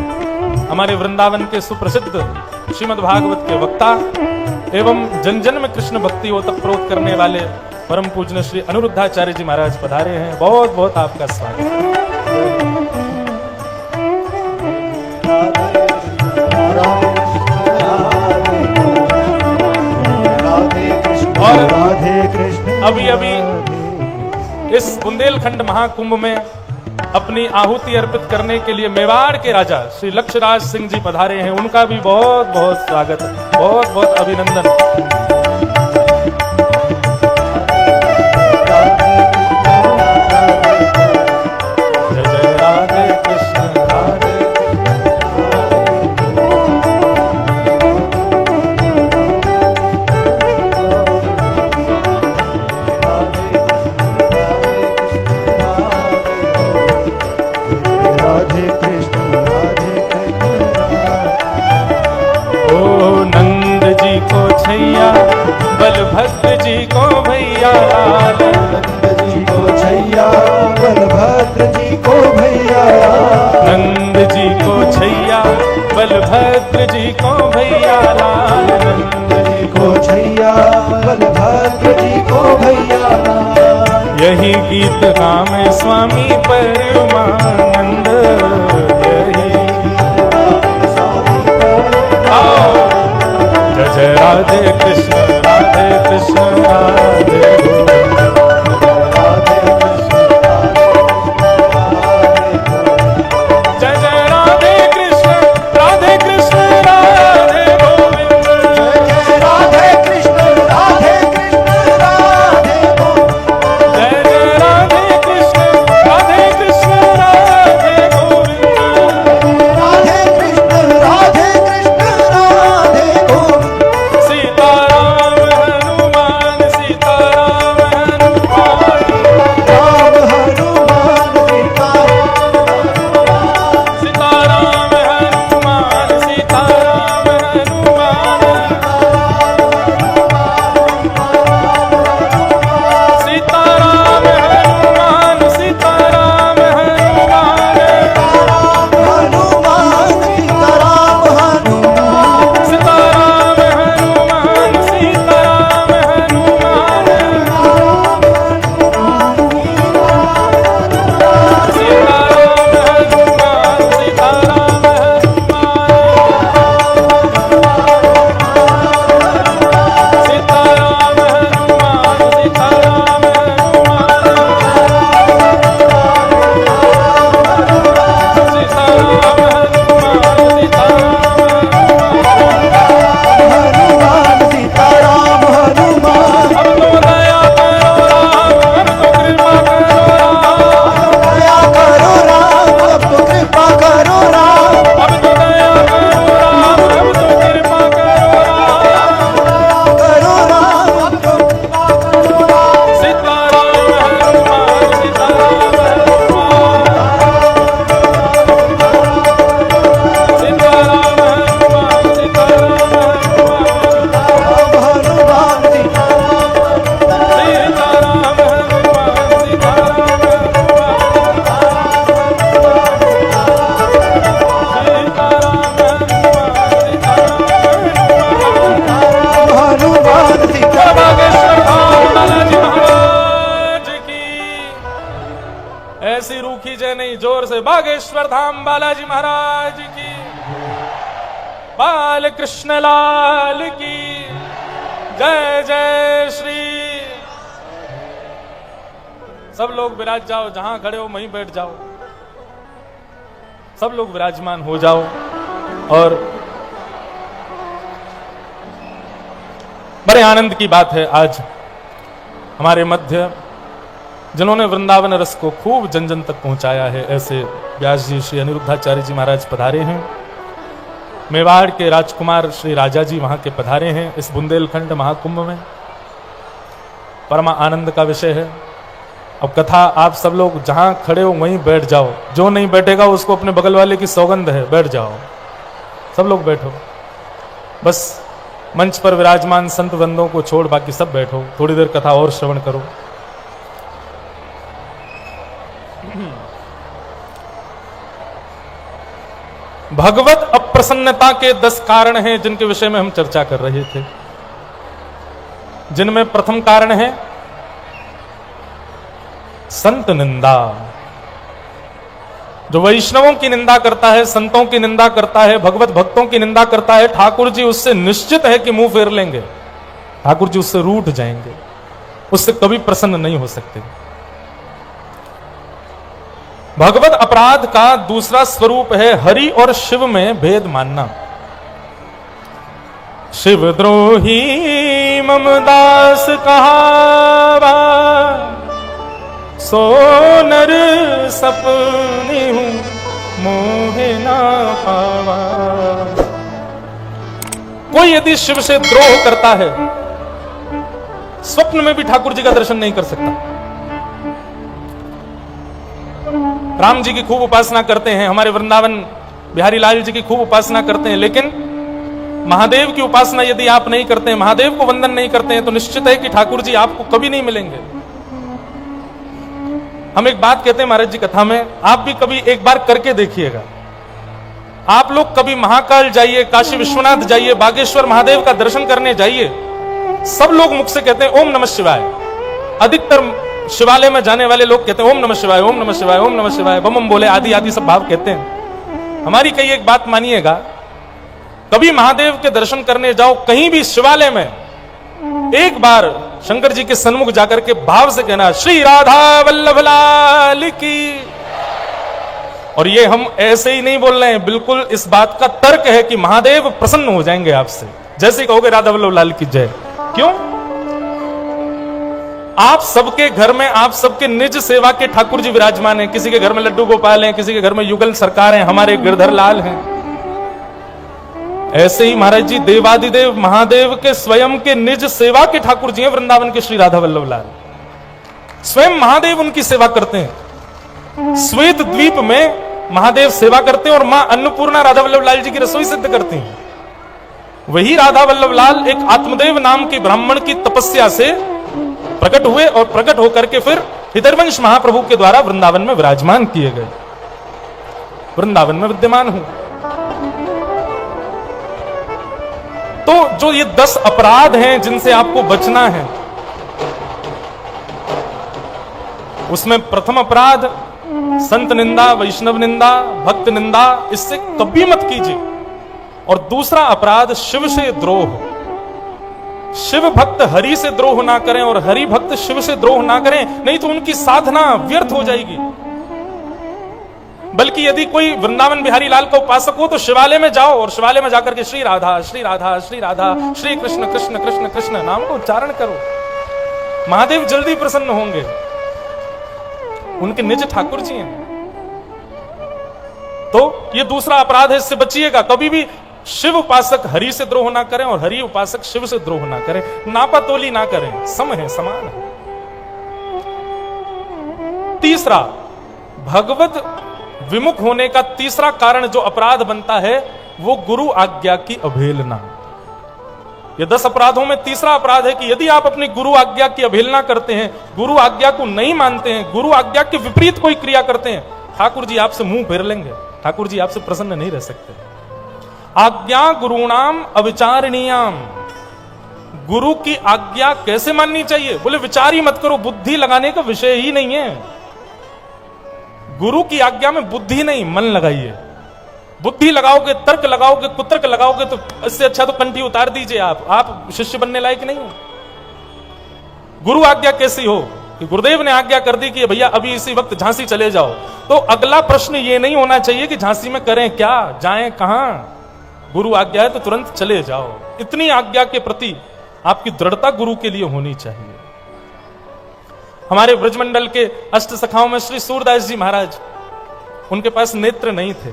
हमारे वृंदावन के सुप्रसिद्ध श्रीमद् भागवत के वक्ता एवं जन जन में कृष्ण भक्ति ओतप्रोत करने वाले परम पूज्य श्री अनिरुद्धाचार्य जी महाराज पधारे हैं। बहुत बहुत आपका स्वागत है। और राधे कृष्ण अभी अभी इस बुंदेलखंड महाकुंभ में अपनी आहुति अर्पित करने के लिए मेवाड़ के राजा श्री लक्ष्यराज सिंह जी पधारे हैं। उनका भी बहुत बहुत स्वागत है, बहुत बहुत अभिनंदन। जय जय राधे कृष्ण राधे राधे कृष्ण राधे ओ नंद जी को छैया बलभद्र जी को भैया नंद जी को छैया बलभद्र जी को भैया नंद जी को छैया बलभद्र जी को भैया लाल नंद जी को छैया बलभद्र जी को भैया यही गीत गावे स्वामी परमानंद यही आओ जय जय राधे कृष्ण राधे कृष्ण राधे जय जय राधे कृष्ण राधे कृष्ण राधे गोविंद जय राधे कृष्ण राधे कृष्ण राधे जय जय राधे कृष्ण राधे कृष्ण राधे गोविंद राधे कृष्ण राधे कृष्ण राधे गोविंद सीताराम हनुमान सीताराम हनुमान राम हनुमान सीताराम हनुमान सीताराम हनुमान सीताराम हनुमान सीताराम हनुमान हनुमान सीताराम हनुमान सीताराम हनुमान सीताराम हनुमान सीताराम हनुमान सीताराम हनुमान सीताराम हनुमान सीताराम हनुमान सीताराम हनुमान अब तो दया करो राम अब तो कृपा करो राम दया करो राम अब तो कृपा करो राम अब तो दया करो राम अब तो कृपा करो राम करो राम अब तो कृपा करो राम सीताराम हनुमान सीताराम हनुमान सीताराम हनुमान सीताराम हनुमान हनुमान सीताराम सीताराम हनुमान सीताराम हनुमान सीताराम बागेश्वर धाम बालाजी महाराज की ऐसी रूखी जय नहीं, जोर से बागेश्वर धाम बालाजी महाराज की, बाल कृष्ण लाल की जय। जय श्री सब लोग विराज जाओ, जहां खड़े हो वहीं बैठ जाओ, सब लोग विराजमान हो जाओ। और बड़े आनंद की बात है, आज हमारे मध्य जिन्होंने वृंदावन रस को खूब जन जन तक पहुंचाया है, ऐसे व्यास जी श्री अनिरुद्धाचार्य जी महाराज पधारे हैं। मेवाड़ के राजकुमार श्री राजा जी वहां के पधारे हैं इस बुंदेलखंड महाकुंभ में। परमा आनंद का विषय है। अब कथा आप सब लोग जहां खड़े हो वहीं बैठ जाओ, जो नहीं बैठेगा उसको अपने बगल वाले की सौगंध है, बैठ जाओ, सब लोग बैठो। बस मंच पर विराजमान संत वंदों को छोड़ बाकी सब बैठो, थोड़ी देर कथा और श्रवण करो। भगवत अप्रसन्नता के 10 कारण हैं जिनके विषय में हम चर्चा कर रहे थे, जिनमें प्रथम कारण है संत निंदा। जो वैष्णवों की निंदा करता है, संतों की निंदा करता है, भगवत भक्तों की निंदा करता है, ठाकुर जी उससे निश्चित है कि मुंह फेर लेंगे, ठाकुर जी उससे रूठ जाएंगे, उससे कभी प्रसन्न नहीं हो सकते। भगवत अपराध का दूसरा स्वरूप है हरि और शिव में भेद मानना। शिव द्रोही मम दास कहावा, सो नर सपने हूं मोहे ना पावा। कोई यदि शिव से द्रोह करता है, स्वप्न में भी ठाकुर जी का दर्शन नहीं कर सकता। राम जी की खूब उपासना करते हैं, हमारे वृंदावन बिहारी लाल जी की खूब उपासना करते हैं, लेकिन महादेव की उपासना यदि आप नहीं करते हैं, महादेव को वंदन नहीं करते हैं, तो निश्चित है कि ठाकुर जी आपको कभी नहीं मिलेंगे। हम एक बात कहते हैं महाराज जी कथा में, आप भी कभी एक बार करके देखिएगा। आप लोग कभी महाकाल जाइए, काशी विश्वनाथ जाइए, बागेश्वर महादेव का दर्शन करने जाइए, सब लोग मुख से कहते हैं ओम नमः शिवाय। अधिकतर शिवालय में जाने वाले लोग कहते हैं ओम नमः शिवाय, ओम नमः शिवाय, ओम नमः शिवाय, बम बम बोले, आदि आदि सब भाव कहते हैं। हमारी कई एक बात मानिएगा, कभी महादेव के दर्शन करने जाओ कहीं भी शिवालय में, एक बार शंकर जी के सन्मुख जाकर के भाव से कहना श्री राधा वल्लभ लाल की। और ये हम ऐसे ही नहीं बोल रहे हैं, बिल्कुल इस बात का तर्क है कि महादेव प्रसन्न हो जाएंगे आपसे, जैसे कहोगे राधा वल्लभ लाल की जय। क्यों? आप सबके घर में, आप सबके निज सेवा के ठाकुर जी विराजमान हैं। किसी के घर में लड्डू गोपाल हैं, किसी के घर में युगल सरकार हैं, हमारे गिरधर लाल हैं। ऐसे ही महाराज जी देवादिदेव महादेव के स्वयं के निज सेवा के ठाकुर जी हैं, वृंदावन के श्री राधा वल्लभ लाल। स्वयं महादेव उनकी सेवा करते हैं। श्वेत द्वीप में महादेव सेवा करते हैं और मां अन्नपूर्णा राधा वल्लभ लाल जी की रसोई सिद्ध करती हैं। वही राधा वल्लभ लाल एक आत्मदेव नाम के ब्राह्मण की तपस्या से प्रकट हुए और प्रकट होकर के फिर हितरवंश महाप्रभु के द्वारा वृंदावन में विराजमान किए गए। वृंदावन में विद्यमान हूं। तो जो ये 10 अपराध हैं जिनसे आपको बचना है, उसमें प्रथम अपराध संत निंदा, वैष्णव निंदा, भक्त निंदा, इससे कभी मत कीजिए। और दूसरा अपराध शिव से द्रोह। शिव भक्त हरि से द्रोह ना करें और हरि भक्त शिव से द्रोह ना करें, नहीं तो उनकी साधना व्यर्थ हो जाएगी। बल्कि यदि कोई वृंदावन बिहारी लाल का उपासक हो तो शिवालय में जाओ और शिवालय में जाकर के श्री राधा श्री राधा श्री राधा श्री कृष्ण कृष्ण कृष्ण कृष्ण नाम को उच्चारण करो। महादेव जल्दी प्रसन्न होंगे, उनके निज ठाकुर जी हैं। तो ये दूसरा अपराध है, इससे बचिएगा। कभी भी शिव उपासक हरि से द्रोह ना करें और हरि उपासक शिव से द्रोह ना करें, नापातोली ना करें, सम है, समान है। तीसरा, भगवत विमुख होने का तीसरा कारण जो अपराध बनता है वो गुरु आज्ञा की अवहेलना। ये 10 अपराधों में तीसरा अपराध है कि यदि आप अपनी गुरु आज्ञा की अवहेलना करते हैं, गुरु आज्ञा को नहीं मानते हैं, गुरु आज्ञा के विपरीत कोई क्रिया करते हैं, ठाकुर जी आपसे मुंह फेर लेंगे, ठाकुर जी आपसे प्रसन्न नहीं रह सकते। आज्ञा गुरुणाम अविचारणीयाम। गुरु की आज्ञा कैसे माननी चाहिए? बोले विचार ही मत करो, बुद्धि लगाने का विषय ही नहीं है। गुरु की आज्ञा में बुद्धि नहीं, मन लगाइए। बुद्धि लगाओगे, तर्क लगाओगे, कुतर्क लगाओगे तो इससे अच्छा तो कंठी उतार दीजिए। आप शिष्य बनने लायक नहीं हो। गुरु आज्ञा कैसी हो? कि गुरुदेव ने आज्ञा कर दी कि भैया अभी इसी वक्त झांसी चले जाओ, तो अगला प्रश्न ये नहीं होना चाहिए कि झांसी में करें क्या, जाएं कहां। गुरु आज्ञा है तो तुरंत चले जाओ। इतनी आज्ञा के प्रति आपकी दृढ़ता गुरु के लिए होनी चाहिए। हमारे ब्रजमंडल के अष्ट सखाओं में श्री सूरदास जी महाराज, उनके पास नेत्र नहीं थे।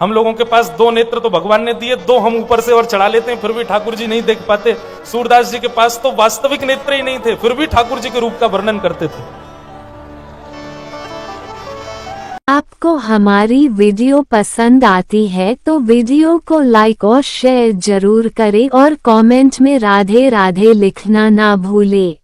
हम लोगों के पास 2 नेत्र तो भगवान ने दिए, 2 हम ऊपर से और चढ़ा लेते हैं, फिर भी ठाकुर जी नहीं देख पाते। सूरदास जी के पास तो वास्तविक नेत्र ही नहीं थे, फिर भी ठाकुर जी के रूप का वर्णन करते थे। आपको हमारी वीडियो पसंद आती है तो वीडियो को लाइक और शेयर जरूर करें और कमेंट में राधे राधे लिखना ना भूलें।